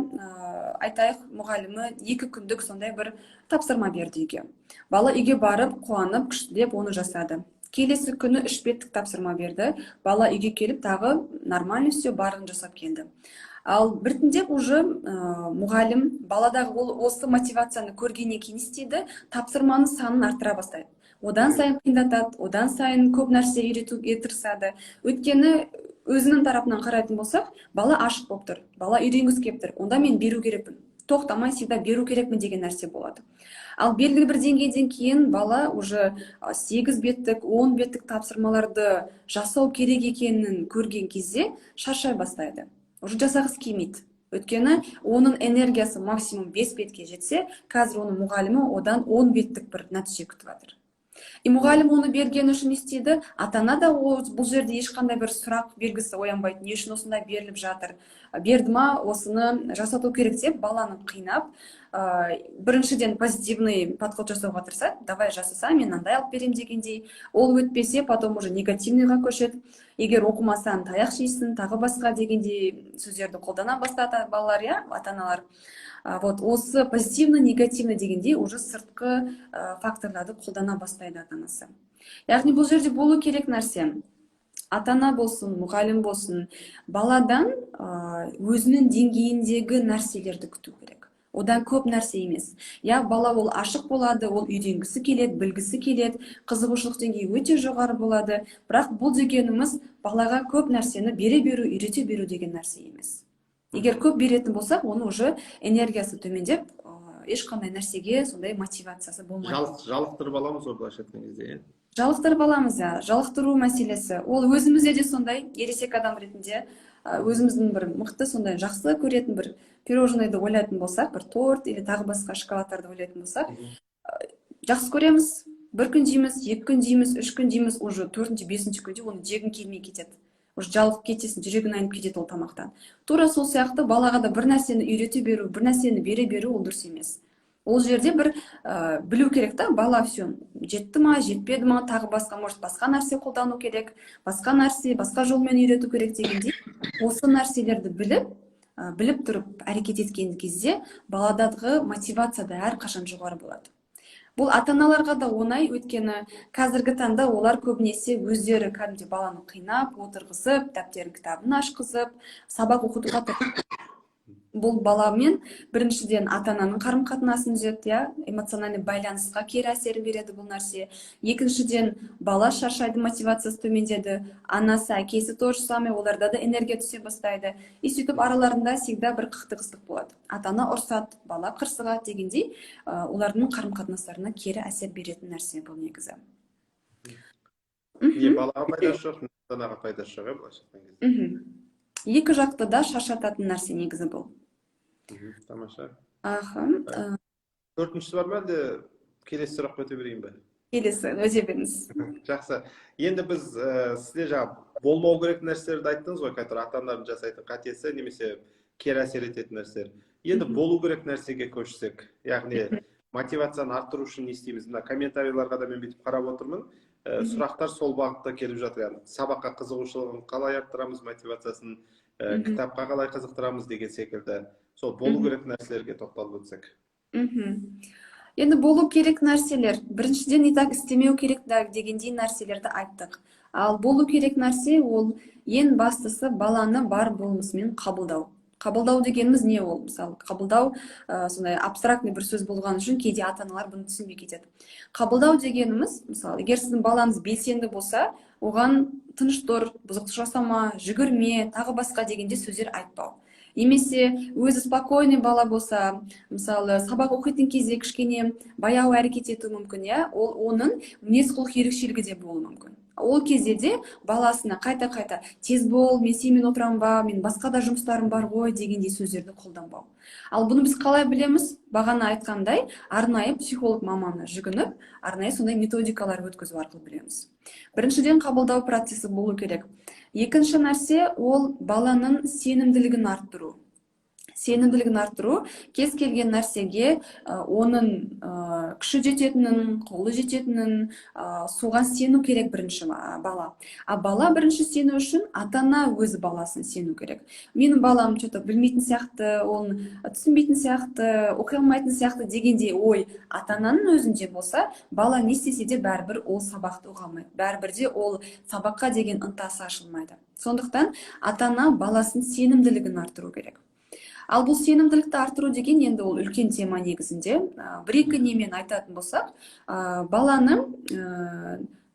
айтайық, мұғалімі 2 күндік сондай бір тапсырма берді үйге. Бала үйге барып, қуанып, күштілеп оны жасады. Келесі күні 3 беттік тапсырма берді. Бала үйге келіп, тағы нормально все барын жасап келді. Ал біртіндеп уже мұғалім баладағы осы мотивацияны көргеннен кейін істейді, тапсырманың санын арттыра бастайды. Одан сайын қиындатады, одан сайын көп нәрсе үйретуге тырысады. Өйткені өзінің тарапынан қарайтын болсақ, бала ашық болып тұр, бала үйренгісі келіп тұр, онда мен беру керекпін, тоқтамай всегда беру керекпін деген нәрсе болады. Ал белгілі бір деңгейден кейін бала уже 8 беттік, 10 беттік тапсырмаларды жасау керек екенін көрген кезде шаршай бастайды. Уже жасағысы келмейді. Өйткені оның энергиясы максимум 5 бетке жетсе, қазір оның мұғалімі одан 10 беттік бір нәтиже күтіп жатыр. Мұғалім оны берген үшін не істейді? Ата-ана да бұл жерде ешқандай бір сұрақ белгісі оянбайды. Не үшін осындай беріліп жатыр? Берді ма, осыны жасату керек деп баланы қинап, біріншіден позитивный подход жасауға тырысады. Давай жасаса, мен мынандай алып берем дегендей. Ол өтпесе, потом уже негативныйға көшеді. Егер оқымасаң таяқ жейсің, тағы басқа дегендей сөздерді қолдана бастады балалар, я, ата-аналар. Вот осы позитивный, негативный дегендей уже сыртқы факторларды қолдана бастайды ата-анасы. Яғни бұл жерде болу керек нәрсе. Ата-ана болсын, мұғалім болсын, баладан өзінің деңгейіндегі нәрселерді күту керек. Одан көп нәрсе емес. Я, бала ол ашық болады, ол үйренгісі келеді, білгісі келеді, қызығушылық деңгейі өте жоғары болады. Бірақ бұл дегеніміз балаға көп нәрсені бере беру, үйрете беру деген нәрсе емес. Егер көп беретін болсақ, оны уже энергиясы төмендеп, ешқандай нәрсеге сондай мотивациясы болмайды. Жалықтырып аламыз ғой былайша айтқан кезде. Жалықтырып аламыз, жалықтыру мәселесі. Ол өзімізде де сондай, ересек адам ретінде өзіміздің бір мықты сондай жақсы көретін бір пирожныйды ойлайтын болсақ, бір торт или тағы басқа шоколадтарды ойлайтын болсақ, жақсы көреміз, 1 күн жейміз, 2 күн жейміз, 3 күн жейміз, уже 4-ші, 5-ші күнде оны жегің келмей кетеді. Уже жалығып кетесің, жүрегің айнып кетеді ол тамақтан. Тура сол сияқты балаға да бір нәрсені үйрете беру, бір нәрсені бере беру ол дұрыс емес. Ол жерде бір білу керек та, бала все жетті ма, жетпеді ма, тағы басқа, может, басқа нәрсе қолдану керек, басқа нәрсе, басқа жолмен үйрету керек дегендей. Осы нәрселерді біліп тұрып әрекет еткен кезде баладағы мотивация да әрқашан жоғары болады. Бұл ата-аналарға да оңай, өйткені қазіргі таңда олар көбінесе өздері кәдімгідей баланы қинап, отырғызып, дәптер кітабын ашқызып, сабақ оқытуға тырысады. Бұл баламен біріншіден ата-ананың қарым-қатынасын түзетеді, эмоциональный байланысқа кері әсерін береді бұл нәрсе. Екіншіден, бала шаршайды, мотивациясы төмендеді, анасы, әкесі тоже самое, оларда да энергия түсе бастайды. И сөйтіп араларында всегда бір қақтығыстық болады. Ата-ана ұрсады, бала қырсығады дегендей, олардың қарым-қатынастарына кері әсер беретін нәрсе бұл негізі. Не балаға пайдасы жоқ, не ата-анаға пайдасы жоқ, былайша айтқан кезде. Екі жақты да шаршататын нәрсе негізі бұл. Тамаша. Аха. Төртіншісі бар ма, әлде келесі сұрақ өте берейін бе? Келесі, өте беріңіз. Жақсы. Енді біз сізде жаңа болмау керек нәрселерді айттыңыз ғой, қазір ата-аналардың жасайтын қатесі немесе кері әсер ететін нәрселер. Енді болу керек нәрсеге көшсек, яғни мотивацияны арттыру үшін не істейміз? Мына комментарийларға да мен бүйтіп қарап отырмын. Сұрақтар сол бағытта келіп жатыр. Яғни сабаққа қызығушылығын қалай арттырамыз, мотивациясын кітапқа қалай қызықтырамыз деген секілді. Сол болу керек нәрселерге тоқталып өтсек. Енді болу керек нәрселер, біріншіден итак істемеу керек дегендей нәрселерді айттық. Ал болу керек нәрсе ол ең бастысы баланы бар болмысымен қабылдау. Қабылдау дегеніміз не ол? Мысалы, қабылдау сондай абстрактный бір сөз болған үшін кейде ата-аналар бұны түсінбей кетеді. Қабылдау дегеніміз, мысалы, егер сіздің балаңыз белсенді болса, оған тыныш тұр, бұзықтық жасама, жүгірме, тағы басқа дегенде сөздер айтпау. Немесе өзі спокойный бала болса, мысалы, сабақ оқитын кезде кішкене баяу әрекет ету мүмкін, ол оның мінез-құлық ерекшелігі де болуы мүмкін. Ол кезде де баласына қайта-қайта тез бол, мен сенімен отырамын ба, мен басқа да жұмыстарым бар ғой дегендей сөздерді қолданбау. Ал бұны біз қалай білеміз? Бағана айтқандай, арнайы психолог маманы жүгініп, арнайы сондай методикалар өткізу арқылы білеміз. Біріншіден қабылдау процесі болу керек. Екінші нәрсе ол баланың сенімділігін арттыру. сенімділігін арттыру кез келген нәрсеге оның күші жететінін, қолы жететінін, соған сену керек бірінші бала. А бала бірінші сену үшін ата-ана өзі баласын сену керек. Менің балам что-то білмейтін сияқты, оны түсінбейтін сияқты, оқи алмайтын сияқты дегендей ой ата-ананың өзінде болса, бала не істесе де бәрібір ол сабақты ұға алмайды. Бәрібір де ол сабаққа деген ынтасы ашылмайды. Сондықтан ата-ана баласын сенімділігін арттыру керек. Ал бұл сенімділікті арттыру деген енді ол үлкен тема негізінде. Бір-екі немен айтатын болсақ, баланың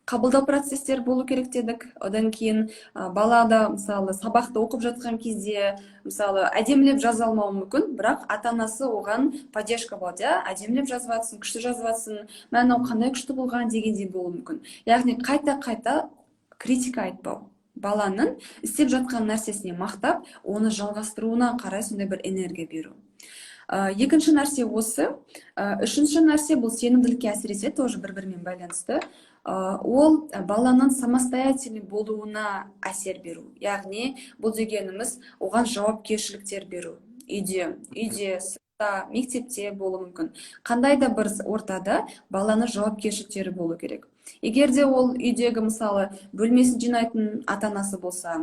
қабылдау процестері болу керек дедік. Одан кейін балада мысалы сабақты оқып жатқан кезде мысалы әдемілеп жаза алмауы мүмкін, бірақ ата-анасы оған поддержка болады, әдемілеп жазып жатсың, күшті жазып жатсың, мынау қандай күшті болған дегендей болуы мүмкін. Яғни қайта-қайта критика айтпау. Баланың істеп жатқан нәрсесіне мақтап, оны жалғастыруына қарай сондай бір энергия беру. Екінші нәрсе осы. Үшінші нәрсе бұл сенімділікке әсіресе тоже бір-бірімен байланысты. Ол баланың самостоятельный болуына әсер беру. Яғни бұл дегеніміз оған жауапкершіліктер беру. Үйде, сыртта, мектепте болуы мүмкін. Қандай да бір ортада баланың жауапкершіліктері болу керек. Егер де ол үйдегі мысалы бөлмесін жинайтын ата-анасы болса,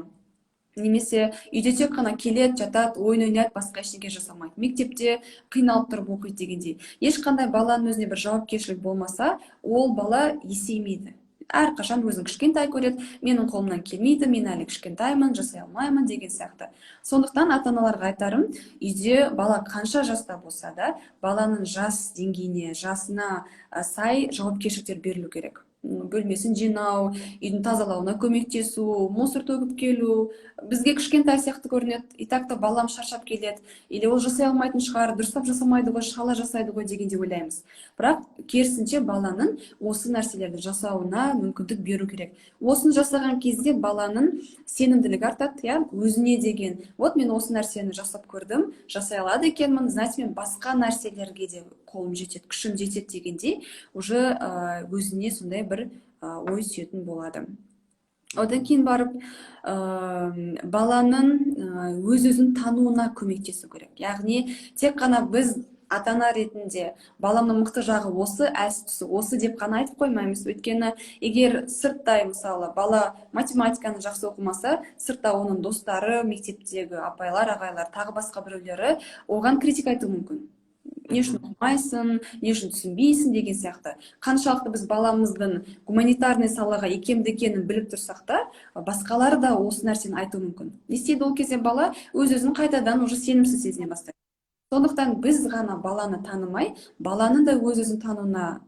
немесе үйде тек қана келеді, жатады, ойын ойнайды, басқа ештеңе жасамайды. Мектепте қиналып тұрып оқиды дегендей. Ешқандай баланың өзіне бір жауапкершілік болмаса, ол бала есеймейді. Әрқашан өзін кішкентай көреді, менің қолымнан келмейді, мен әлі кішкентаймын, жасай алмаймын деген сияқты. Сондықтан ата-аналарға айтарым, үйде бала қанша жаста болса да, баланың жас деңгейіне, жасына сай жауапкершіліктер берілу керек. Бөлмесін жинау, үйдің тазалауына көмектесу, мусор төгіп келу, бізге кішкентай сияқты көрінеді. И так-та балам шаршап келеді, или ол жасай алмайтын шығар, дұрыстап жасамайды ғой, шала жасайды ғой дегенде ойлаймыз. Бірақ керісінше баланың осы нәрселерді жасауына мүмкіндік беру керек. Осыны жасаған кезде баланың сенімділігі артады, өзіне деген. Вот мен осы нәрсені жасап көрдім, жасай алады екенмін, знаете, мен басқа нәрселерге де қолым жетеді, күшім жетеді дегендей, уже өзіне сондай бір ой сүйетін болады. Одан кейін барып баланың өз-өзін тануына көмектесу керек. Яғни тек қана біз ата-ана ретінде баламның мықты жағы осы, әлсіз тұсы осы деп қана айтып қоймаймыз. Өйткені егер сырттай мысалы бала математиканы жақсы оқымаса, сыртта оның достары, мектептегі апайлар, ағайлар, тағы басқа біреулері оған критика айтуы мүмкін. Не үшін оқымайсың, не үшін түсінбейсің деген сияқты. Қаншалықты біз баламыздың гуманитарный салаға икемді екенін біліп тұрсақ та, басқалар да осы нәрсені айтуы мүмкін. Не істейді ол кезде бала өз-өзін қайтадан уже сенімсіз сезіне бастайды. Сондықтан біз ғана баланы танымай, баланың да өз-өзін тануына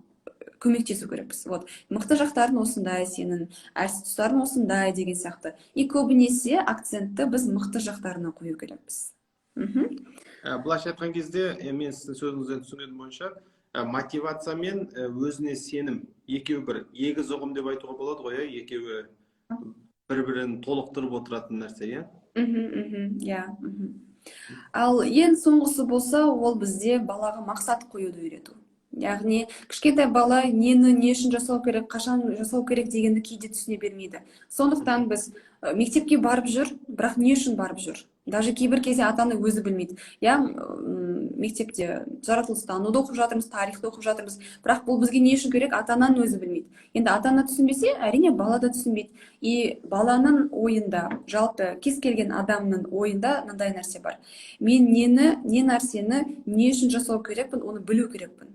көмектесу керекпіз. Вот, мықты жақтарын осындай, сенің әлсіз тұстарын осындай деген сияқты. И көбінесе акцентті біз мықты жақтарына қою керекпіз. Былайша айтқан кезде, мен сіздің сөзіңізден түсінгенім бойынша, мотивация мен өзіне сенім екеуі бір егіз ұғым деп айтуға болады ғой, екеуі бір-бірін толықтырып отыратын нәрсе, Ал ең соңғысы болса, ол бізде балаға мақсат қоюды үйрету. Яғни кішкентай бала нені не үшін жасау керек, қашан жасау керек дегенді кейде түсіне бермейді. Сондықтан біз мектепке барып жүр, бірақ не үшін барып жүр? Даже кейбір кезде ата-ана өзі білмейді. Мектепте жаратылыстануды оқып жатырмыз, тарихты оқып жатырмыз, бірақ бұл бізге не үшін керек, ата-ананың өзі білмейді. Енді ата-ана түсінбесе, әрине бала да түсінбейді. И баланың ойында, жалпы кез келген адамның ойында мындай нәрсе бар. Мен не нәрсені не үшін жасау керекпін, оны білу керекпін.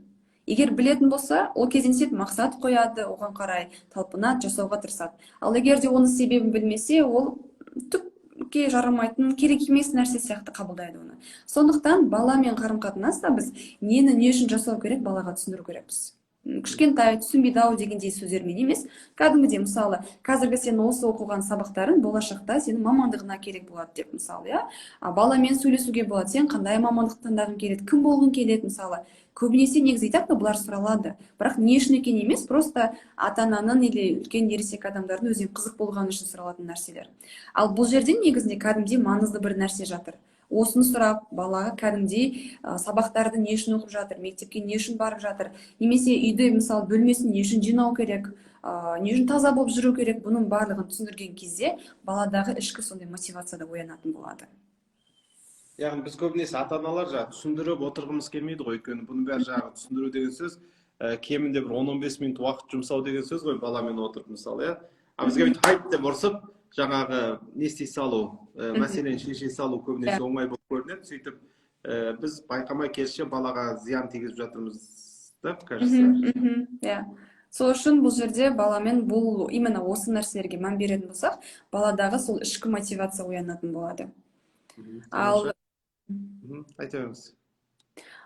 Егер білетін болса, ол кезден мақсат қояды, оған қарай талпынады, жасауға тырысады. Ал егер де оның себебін білмесе, ол түкке жарамайтын, керек емес нәрсе сияқты қабылдайды оны. Сондықтан баламен қарым-қатынаста біз нені не үшін жасау керек, балаға түсіндіру керекпіз. Кішкентай түсінбейді-ау дегендей сөздермен емес, кәдімгідей мысалы, қазіргі сен осы оқыған сабақтарын болашақта сенің мамандығына керек болады деп мысалы, баламен сөйлесуге болады, сен қандай мамандық таңдағың келеді, кім болғың келеді мысалы. Көбінесе негізі айтады, бұлар сұралады. Бірақ не үшін екен емес, просто ата-ананың или үлкен ересек адамдардың өзіне қызық болғаны үшін сұралатын нәрселер. Ал бұл жерде негізінде кәдімгідей маңызды бір нәрсе жатыр. Осыны сұрап, балаға кәдімгідей сабақтарды не үшін оқып жатыр, мектепке не үшін барып жатыр, немесе үйде мысалы бөлмесін не үшін жинау керек, не үшін таза болып жүру керек, бұның барлығын түсіндірген кезде баладағы ішкі сондай мотивация да оянатын болады. яғни біз көбінесе ата-аналар жаңағы түсіндіріп отырғымыз келмейді ғой, өйткені бұның бәрі жаңағы түсіндіру деген сөз кемінде бір 10-15 минут уақыт жұмсау деген сөз ғой баламен отырып мысалы, иә. А бізге бүйтіп хайп деп ұрсып жаңағы не істей салу, мәселені шеше салу көбінесе оңай болып көрінеді. Сөйтіп біз байқамай керісінше балаға зиян тигізіп жатырмыз да, кажется. Иә. Сол үшін бұл жерде баламен бұл именно осы нәрселерге мән беретін болсақ, баладағы сол ішкі мотивация оянатын болады. Ал айта беріңіз.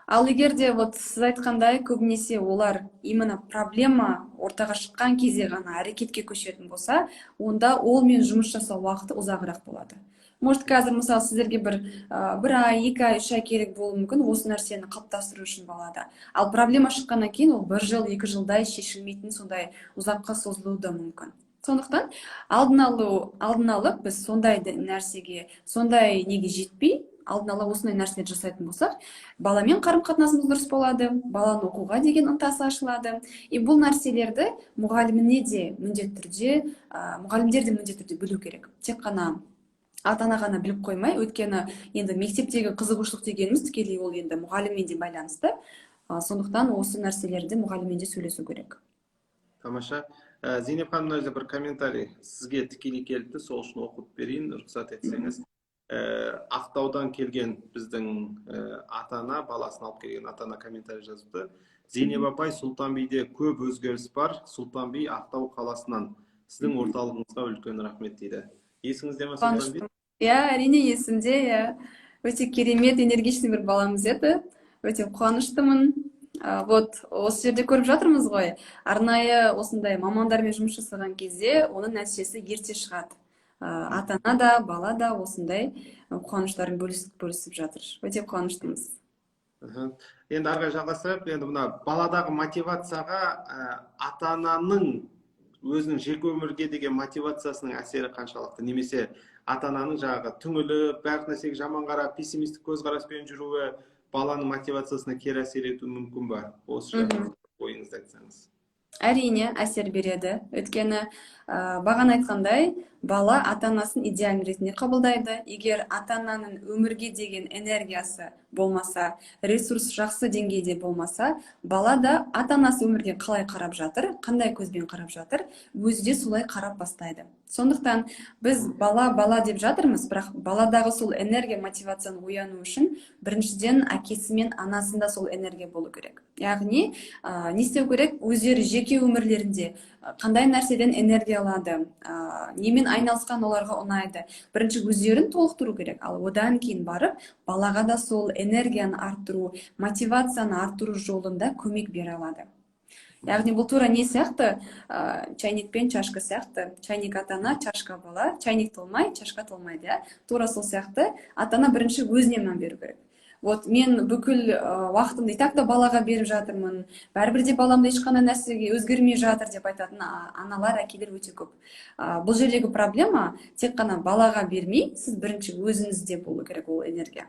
Ал егер де вот сіз айтқандай көбінесе олар именно проблема ортаға шыққан кезде ғана әрекетке көшетін болса, онда ол мен жұмыс жасау уақыты ұзағырақ болады. Может, қазір мысалы сіздерге бір ай, 2 ай, 3 ай керек болуы мүмкін осы нәрсені қалыптастыру үшін балада. Ал проблема шыққаннан кейін ол 1 жыл, 2 жылдай шешілмейтін сондай ұзаққа созылуы да мүмкін. Сондықтан алдын алып біз сондай нәрсеге, сондай неге жетпей, алдын ала осындай нәрселерді жасайтын болсақ, баламен қарым-қатынасымыз дұрыс болады, баланы оқуға деген ынтасы ашылады. И бұл нәрселерді мұғалімдер де міндетті түрде білу керек. Тек қана ата-ана ғана біліп қоймай, өйткені енді мектептегі қызығушылық дегеніміз тікелей ол енді мұғаліммен де байланысты. Сондықтан осы нәрселерді мұғаліммен де сөйлесу керек. Тамаша. Зейнеп ханым, мына жерде бір комментарий сізге тікелей келді, сол үшін оқып берейін, рұқсат етсеңіз. Ақтаудан келген біздің ата-ана, баласын алып келген ата-ана комментарий жазыпты. Зейнеп апай, Сұлтанбейде көп өзгеріс бар, Сұлтанбей Ақтау қаласынан. Сіздің орталығыңызға үлкен рахмет дейді. Есіңізде ме Сұлтанбей? Иә, әрине есімде. Өте керемет, энергичный бір баламыз еді. Өте қуаныштымын. Вот осы жерде көріп жатырмыз ғой. Арнайы осындай мамандармен жұмыс жасаған кезде оның нәтижесі ерте шығады. Ата-ана да, бала да осындай қуаныштарын бөлісіп жатыр. Өте қуаныштымыз. Енді арғы жалғастырып, енді мына баладағы мотивацияға ата-ананың өзінің жеке өмірге деген мотивациясының әсері қаншалықты, немесе ата-ананың жаңағы түңіліп, бәр нәрсеге жаман қарап, пессимистік көзқараспен жүруі баланың мотивациясына кері әсер етуі мүмкін ба? Осы жайлы ойыңызды айтсаңыз. Әрине әсер береді. Өйткені бағана айтқандай, бала ата-анасын идеаль ретінде қабылдайды. Егер ата-ананың өмірге деген энергиясы болмаса, ресурс жақсы деңгейде болмаса, бала да ата-анасы өмірге қалай қарап жатыр, қандай көзбен қарап жатыр, өзі де солай қарап бастайды. Сондықтан біз бала деп жатырмыз, бірақ баладағы сол энергия мотивацияны ояну үшін біріншіден әкесі мен анасында сол энергия болу керек. Яғни не істеу керек? Өздері жеке өмірлерінде қандай нәрседен энергия алады, немен айналысқан оларға ұнайды. Бірінші өздерін толықтыру керек, ал одан кейін барып балаға да сол энергияны арттыру, мотивацияны арттыру жолында көмек бере алады. Яғни бұл тура не сияқты? Чайник пен чашка сияқты. Чайник ата-ана, чашка бала, чайник толмай, чашка толмайды. Тура сол сияқты ата-ана бірінші өзіне мән беру керек. Вот мен бүкіл уақытымды и так та балаға беріп жатырмын, бәрібір де баламды ешқандай нәрсеге өзгермей жатыр деп айтатын аналар, әкелер өте көп. Бұл жердегі проблема тек қана балаға бермей, сіз бірінші өзіңізде болу керек ол энергия.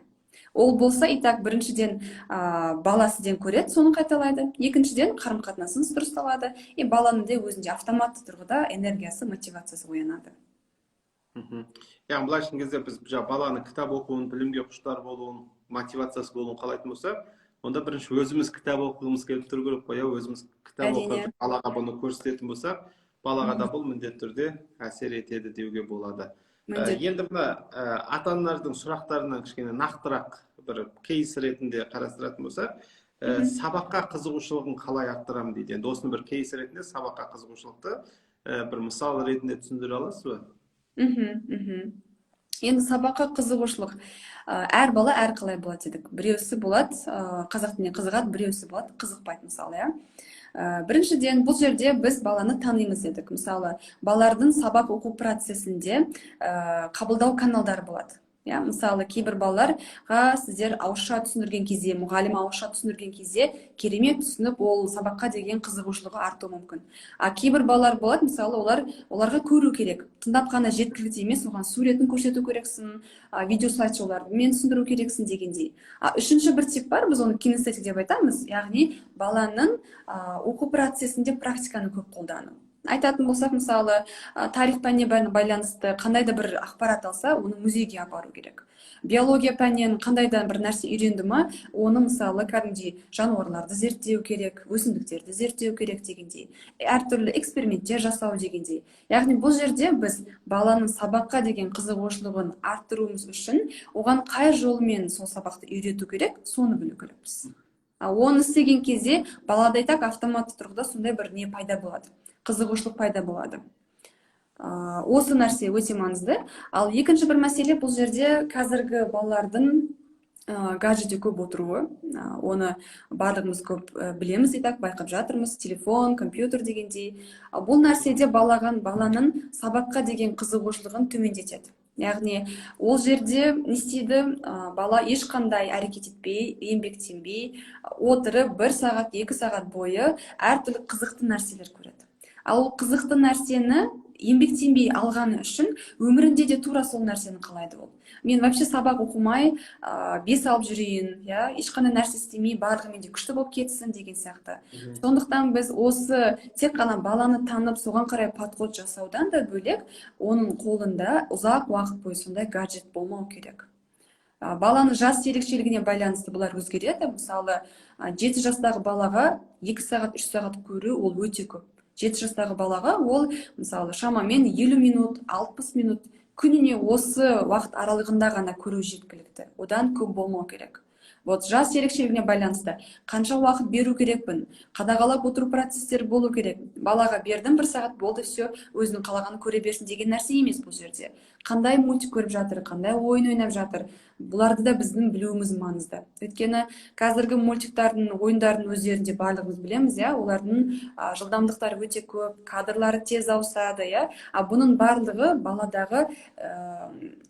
Ол болса, и так біріншіден бала сізден көреді, соны қайталайды. Екіншіден қарым-қатынасыңыз дұрысталады, и баланың де өзінде автоматты тұрғыда энергиясы, мотивациясы оянады. Яғни былай айтқан кезде біз баланы кітап оқуын, білімге құштар болуын, мотивациясы болуын қалайтын болса, онда бірінші өзіміз кітап оқығымыз келіп тұру керек қой, өзіміз кітап оқып балаға бұны көрсететін болсақ, балаға да бұл міндетті түрде әсер етеді деуге болады. Енді мына ата-аналардың сұрақтарынан кішкене нақтырақ бір кейс ретінде қарастыратын болсақ, сабаққа қызығушылығын қалай арттырамын дейді. Енді осыны бір кейс ретінде сабаққа қызығушылықты бір мысал ретінде түсіндіре аласыз ба? Енді сабаққа қызығушылық әр бала әрқалай болады дедік. Біреусі болады қазақ тіліне қызығады, біреусі болады қызықпайды, мысалы. Біріншіден бұл жерде біз баланы танимыз дедік. Мысалы, балалардың сабақ оқу процесінде қабылдау каналдары болады. Мысалы, кейбір балаларға сіздер ауызша түсіндірген кезде, мұғалім ауызша түсіндірген кезде керемет түсініп, ол сабаққа деген қызығушылығы артуы мүмкін. Кейбір балалар болады, мысалы, оларға көру керек. Тыңдап қана жеткілікті емес, оған суретін көрсету керексің, видео слайд-шоулармен түсіндіру керексің дегендей. Үшінші бір тип бар, біз оны кинестетик деп айтамыз, яғни баланың оқу процесінде практиканы көп қолдану. айтатын болсақ, мысалы, тарих пәніне байланысты қандай да бір ақпарат алса, оны музейге апару керек. Биология пәнінен қандай да бір нәрсе үйренді ма, оны мысалы кәдімгідей жануарларды зерттеу керек, өсімдіктерді зерттеу керек дегендей, әртүрлі эксперименттер жасау дегендей. Яғни бұл жерде біз баланың сабаққа деген қызығушылығын арттыруымыз үшін оған қай жолмен сол сабақты үйрету керек, соны білу керекпіз. Оны істеген кезде балада так автоматты тұрғыда сондай бір не пайда болады, қызығушылық пайда болады. Осы нәрсе өте маңызды. Ал екінші бір мәселе, бұл жерде қазіргі балалардың гаджетте көп отыруы. Оны барлығымыз көп білеміз, байқап жатырмыз, телефон, компьютер дегендей. Бұл нәрседе баланың сабаққа деген қызығушылығын төмендетеді. Яғни ол жерде не істейді, бала ешқандай әрекет етпей, еңбектенбей, отырып 1 сағат, 2 сағат бойы әртүрлі қызықты нәрселер көреді. Ал ол қызықты нәрсені еңбектенбей алғаны үшін өмірінде де тура сол нәрсені қалайды ол. Мен вообще сабақ оқымай, бес алып жүрейін, ешқандай нәрсе істемей, барлығымен де күшті болып кетсін деген сияқты. Сондықтан біз осы тек қана баланы танып, соған қарай подход жасаудан да бөлек, оның қолында ұзақ уақыт бойы сондай гаджет болмау керек. Баланың жас ерекшелігіне байланысты бұлар өзгереді. Мысалы, 7 жастағы балаға 2 сағат, 3 сағат көру ол өте көп. 7 жастағы балаға ол, мысалы, шамамен 50 минут, 60 минут күніне осы уақыт аралығында ғана көру жеткілікті. Одан көп болмау керек. Жас ерекшелігіне байланысты қанша уақыт беру керекпін, қадағалап отыру процестер болу керек. Балаға бердім 1 сағат болды, все, өзінің қалағанын көре берсін деген нәрсе емес бұл жерде. Қандай мультик көріп жатыр, қандай ойын ойнап жатыр, бұларды да біздің білуіміз маңызды. Өйткені қазіргі мультиктардың, ойындардың өздерінде барлығымыз білеміз, олардың жылдамдықтары өте көп, кадрлары тез ауысады, бұның барлығы баладағы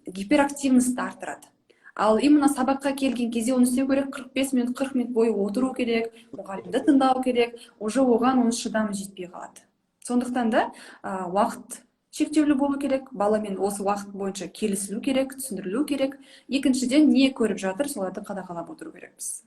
гиперактивностьті арттырады. Ал именно сабаққа келген кезде оны істеу керек, 45 минут, 40 минут бойы отыру керек, мұғалімді тыңдау керек, уже оған оның шыдамы жетпей қалады. Сондықтан да уақыт шектеулі болу керек, баламен осы уақыт бойынша келісілу керек, түсіндірілу керек. Екіншіден, не көріп жатыр, соларды қадағалап отыру керекпіз.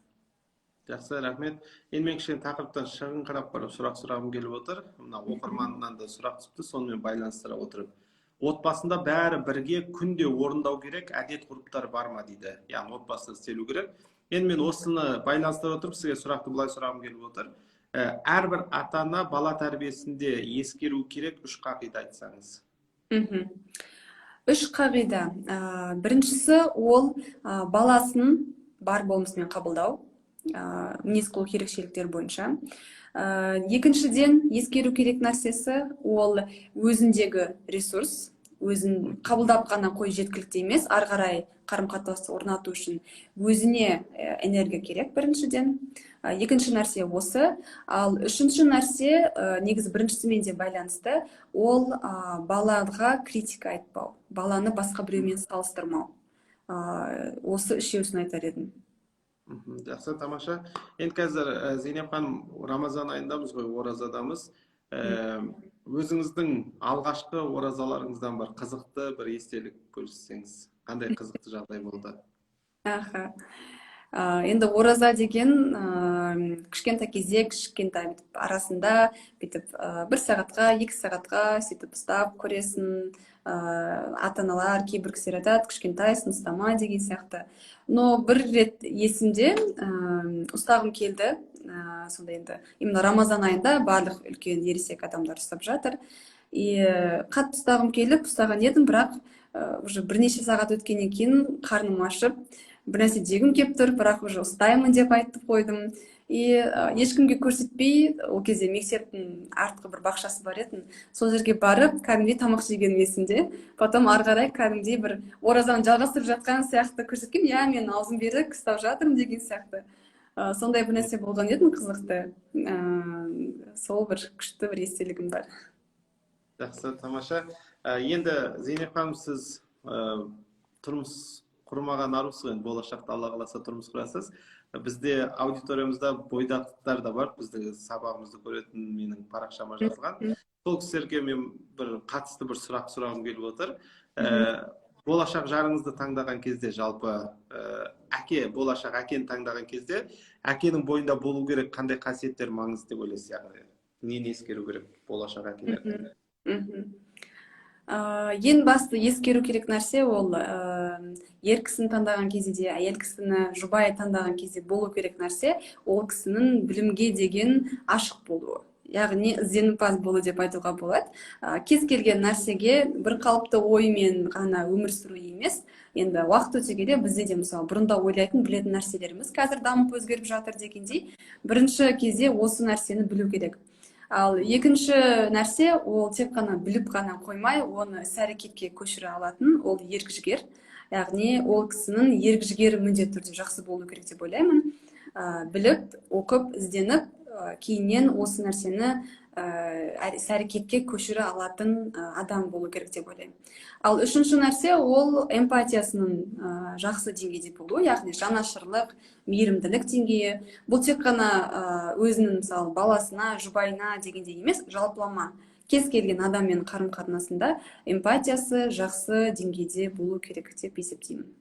Жақсы, рахмет. Енді мен кішкене тақырыптан шығын қарап барып сұрағым келіп отыр. Мына оқырманнан да сұрақ түсіпті, сонымен байланыстыра отырып. Отбасында бәрі бірге күнде орындау керек, әдет ғұрыптар бар ма дейді. Яғни отбасында істелу керек. Енді мен осыны байланыстыра отырып, сізге сұрақты былай сұрағым келіп отыр. Әрбір ата-ана бала тәрбиесінде ескеру керек 3 қағида айтсаңыз. 3 қағида. Біріншісі ол баласын бар болмысымен қабылдау, мінез-құлық ерекшеліктер бойынша. Екіншіден, ескеру керек нәрсесі ол өзіндегі ресурс, өзін қабылдап қана қой жеткілікті емес, ары қарай қарым-қатынасты орнату үшін өзіне энергия керек біріншіден. Екінші нәрсе осы. Ал үшінші нәрсе, негізі біріншісімен де байланысты, ол балаға критика айтпау, баланы басқа біреумен салыстырмау. Осы үшеуісін айтар едім. Жақсы, тамаша. Енді қазір Зейнеп ханым, Рамазан айындамыз ғой, оразадамыз. Өзіңіздің алғашқы оразаларыңыздан бар қызықты бір естелік бөліссеңіз, қандай қызықты жағдай болды? Енді ораза деген кішкентай кезде, кішкентай арасында 1 сағатқа, 2 сағатқа сөйтіп ұстап көресің. Ата-аналар, кейбір кісілер айтады, кішкентайсың, ұстама деген сияқты. Но бір рет есімде ұстағым келді. Сонда енді именно Рамазан айында барлық үлкен ересек адамдар ұстап жатыр. Қатты ұстағым келіп, ұстаған едім, бірақ уже бірнеше сағат өткеннен кейін қарным ашып, бір нәрсе жегім келіп тұр, бірақ уже ұстаймын деп айтып қойдым. Ешкімге көрсетпей, ол кезде мектептің артқы бір бақшасы бар еді. Сол жерге барып, кәдімгідей тамақ жегенім есімде. Потом ары қарай кәдімгідей бір оразаны жалғастырып жатқан сияқты көрсеткем, мен аузым берік ұстап жатырмын деген сияқты. Сондай бір нәрсе болған едім, қызықты. Сол бір күшті бір естелігім бар. Жақсы, тамаша. Енді Зейнеп ханым, сіз тұрмыс құрмаған арусыз, болашақта Алла қаласа тұрмыс құрасыз. Бізде аудиториямызда бойдақтықтар да бар, біздің сабағымызды көретін менің парақшама жазған. Сол кісілерге мен бір қатысты бір сұрағым келіп отыр. Болашақ жарыңызды таңдаған кезде, жалпы болашақ әкені таңдаған кезде, әкенің бойында болу керек қандай қасиеттер маңызды деп ойлайсыз? нені ескеру керек болашақ әкелер? Ең басты ескеру керек нәрсе ол ер кісіні таңдаған кезде де әйел кісіні жұбай таңдаған кезде болу керек нәрсе ол кісінің білімге деген ашық болуы, яғни ізденімпаз болу деп айтуға болады. Кез келген нәрсеге бір қалыпты оймен ғана өмір сүру емес, енді уақыт өте келе бізде де мысалы бұрында ойлайтын білетін нәрселеріміз қазір дамып өзгеріп жатыр дегендей, бірінші кезде осы нәрсені білу керек. Ал екінші нәрсе ол тек қана біліп қана қоймай, оны іс-әрекетке көшіре алатын ол ерік жігер. Яғни ол кісінің ерік жігері міндетті түрде жақсы болу керек деп ойлаймын. Біліп, оқып, ізденіп, кейіннен осы нәрсені іс-әрекетке көшіре алатын адам болу керек деп ойлаймын. Ал үшінші нәрсе ол эмпатиясының жақсы деңгейде болуы, яғни жанашырлық, мейірімділік деңгейі. Бұл тек қана өзінің мысалы баласына, жұбайына дегендей емес, жалпылама кез келген адаммен қарым-қатынасында эмпатиясы жақсы деңгейде болу керек деп есептеймін.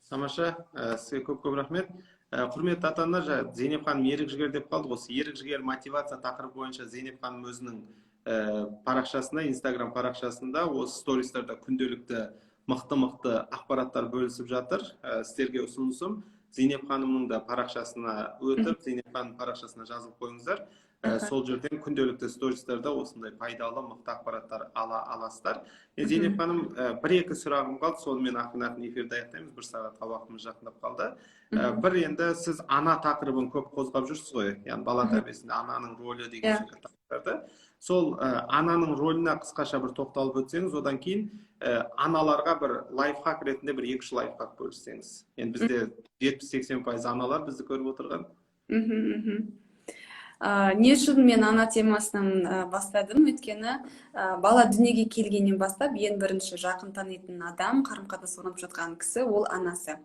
Тамаша, сізге көп рахмет. Құрметті ата-аналар, Зейнеп ханым ерік жігер деп қалды. Осы ерік жігер мотивация тақырыбы бойынша Зейнеп ханым өзінің парақшасында, Instagram парақшасында осы стористарда күнделікті мықты ақпараттар бөлісіп жатыр. Сіздерге ұсынысым Зейнеп ханымның да парақшасына өтіп, Зейнеп ханым парақшасына жазылып қойыңыздар. Сол жерден күнделікті стористарда осындай пайдалы мықты ақпараттар аласыздар. Зейнеп ханым, бір-екі сұрағым қалды, сонымен ақырын эфирді аяқтаймыз, 1 сағатқа уақытымыз жақындап қалды. Бір енді сіз ана тақырыбын көп қозғап жүрсіз ғой, яғни бала тәрбиесінде ананың рөлі деген тақырыптарды. Сол ананың рөліне қысқаша бір тоқталып өтсеңіз, одан кейін аналарға бір лайфхак ретінде бір 2-3 лайфхак бөліссеңіз. Енді бізде 70-80% аналар бізді көріп отырған. Не үшін мен ана темасынан бастадым? Өйткені бала дүниеге келгеннен бастап ең бірінші жақын танитын адам, қарым-қатынас орнап жатқан кісі ол анасы.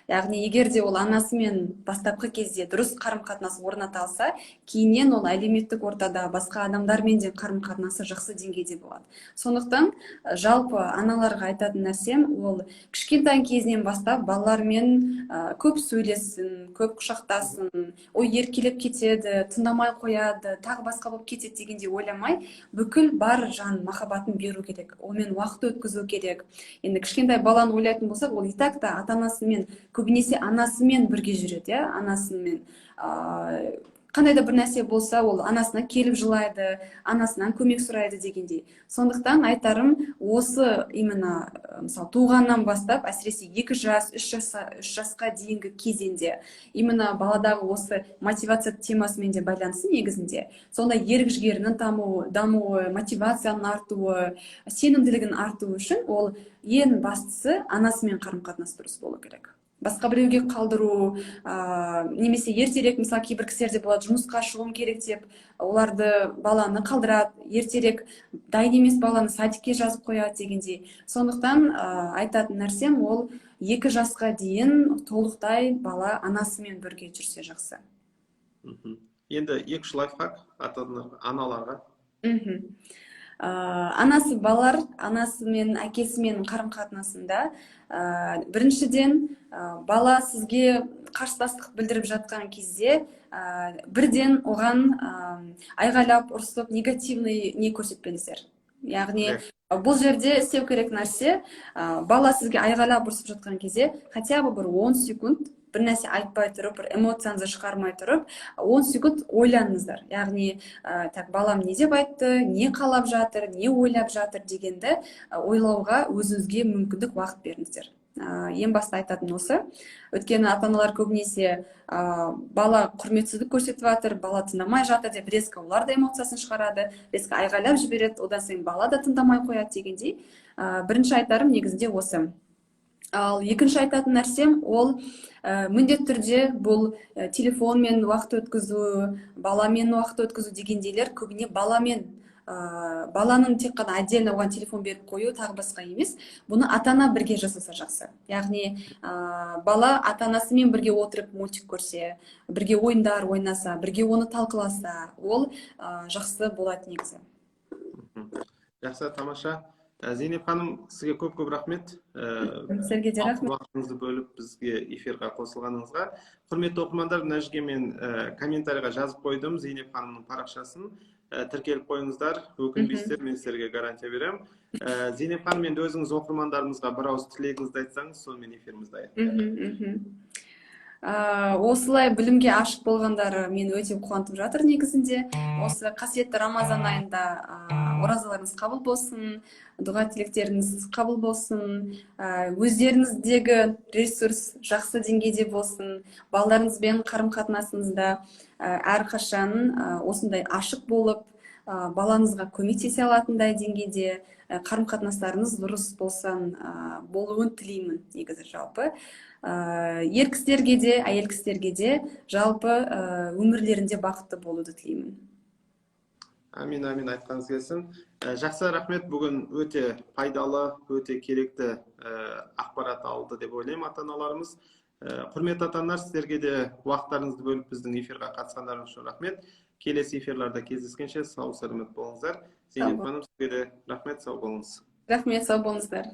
Яғни егер де ол анасымен бастапқы кезде дұрыс қарым-қатынас орната алса, кейіннен ол әлеуметтік ортада басқа адамдармен де қарым-қатынасы жақсы деңгейде болады. Сондықтан жалпы аналарға айтатын нәрсем ол кішкентай кезінен бастап балалармен көп сөйлессін, көп құшақтасын, ой еркелеп кетеді, тыңдамай қояды, тағы басқа болып кетеді дегенде ойламай, бүкіл бар жан махаббатын беру керек. Онымен уақыт өткізу керек. Енді кішкентай баланы ойлайтын болсақ, ол итак та ата-анасымен, көбінесе анасымен бірге жүреді, анасымен. Қандай да бір нәрсе болса, ол анасына келіп жылайды, анасынан көмек сұрайды дегендей. Сондықтан айтарым, осы именно мысалы туғаннан бастап, әсіресе 2 жас, 3 жасқа дейінгі кезеңде, именно баладағы осы мотивация темасымен де байланысты негізінде. Сонда ерік жігерінің дамуы, мотивацияның артуы, сенімділігін артуы үшін ол ең бастысы анасымен қарым-қатынас дұрыс болу керек. Басқа біреуге қалдыру, немесе ертерек, мысалы кейбір кісілерде болады, жұмысқа шығуым керек деп, оларды баланы қалдырады, ертерек дайын емес баланы садикке жазып қояды дегендей. Сондықтан айтатын нәрсем ол 2 жасқа дейін толықтай бала анасымен бірге жүрсе жақсы. Енді 2 лайфхак аналарға. Анасы балалар, анасы мен әкесімен қарым-қатынасында біріншіден бала сізге қарсыластық білдіріп жатқан кезде бірден оған айғайлап, ұрсып, негативный не көрсетпеңіздер. Яғни бұл жерде істеу керек нәрсе, бала сізге айғайлап, ұрсып жатқан кезде хотя бы бір 10 секунд бір нәрсе айтпай тұрып, бір эмоцияңызды шығармай тұрып, 10 секунд ойланыңыздар. Яғни, балам не деп айтты, не қалап жатыр, не ойлап жатыр дегенді ойлауға өзіңізге мүмкіндік уақыт беріңіздер. Ең басты айтатын осы. Өйткені ата-аналар көбінесе бала құрметсіздік көрсетіп жатыр, бала тыңдамай жатыр деп резко олар да эмоциясын шығарады, резко айғайлап жібереді, одан соң бала да тыңдамай қояды дегендей. Бірінші айтарым негізінде осы. Ал екінші айтатын нәрсем ол міндетті түрде бұл телефонмен уақыт өткізу, баламен уақыт өткізу дегендейлер көбіне баланың тек қана отдельно оған телефон беріп қою тағы басқа емес. Бұны ата-ана бірге жасаса жақсы. Яғни бала ата-анасымен бірге отырып мультик көрсе, бірге ойындар ойнаса, бірге оны талқыласа, ол жақсы болады негізі. Жақсы, тамаша. Зейнеп ханым, сізге көп рахмет. Сізге де рахмет. Уақытыңызды бөліп бізге эфирға қосылғаныңызға. Құрметті оқырмандар, мына жерге мен комментарийға жазып қойдым Зейнеп ханымның парақшасын. Тіркеліп қойыңыздар, өкінбейсіздер, мен сіздерге гарантия беремін. Зейнеп ханым, енді өзіңіз оқырмандарымызға бір ауыз тілегіңізді айтсаңыз, сонымен эфирімізді аяқтайық. Осылай білімге ашық болғандары мен өте қуантып жатыр негізінде. Осы қасиетті Рамазан айында оразаларыңыз қабыл болсын, дұға тілектеріңіз қабыл болсын, өздеріңіздегі ресурс жақсы деңгейде болсын, балаларыңызбен қарым-қатынасыңызда әрқашан осындай ашық болып, балаңызға көмектесе алатындай деңгейде қарым-қатынастарыңыз дұрыс болуын тілеймін негізі жалпы. Ер кісілерге де, әйел кісілерге де жалпы өмірлерінде бақытты болуды тілеймін. Амин, айтқаныңыз келсін. Жақсы, рахмет. Бүгін өте пайдалы, өте керекті ақпарат алды деп ойлаймын ата-аналарымыз. Құрметті ата-аналар, сіздерге де уақыттарыңызды бөліп біздің эфирға қатысқандарыңыз үшін рахмет. Келесі эфирлерде кездескенше сау саламат болыңыздар. Зейнеп ханым, сізге де рахмет, сау болыңыз. Рахмет, сау болыңыздар.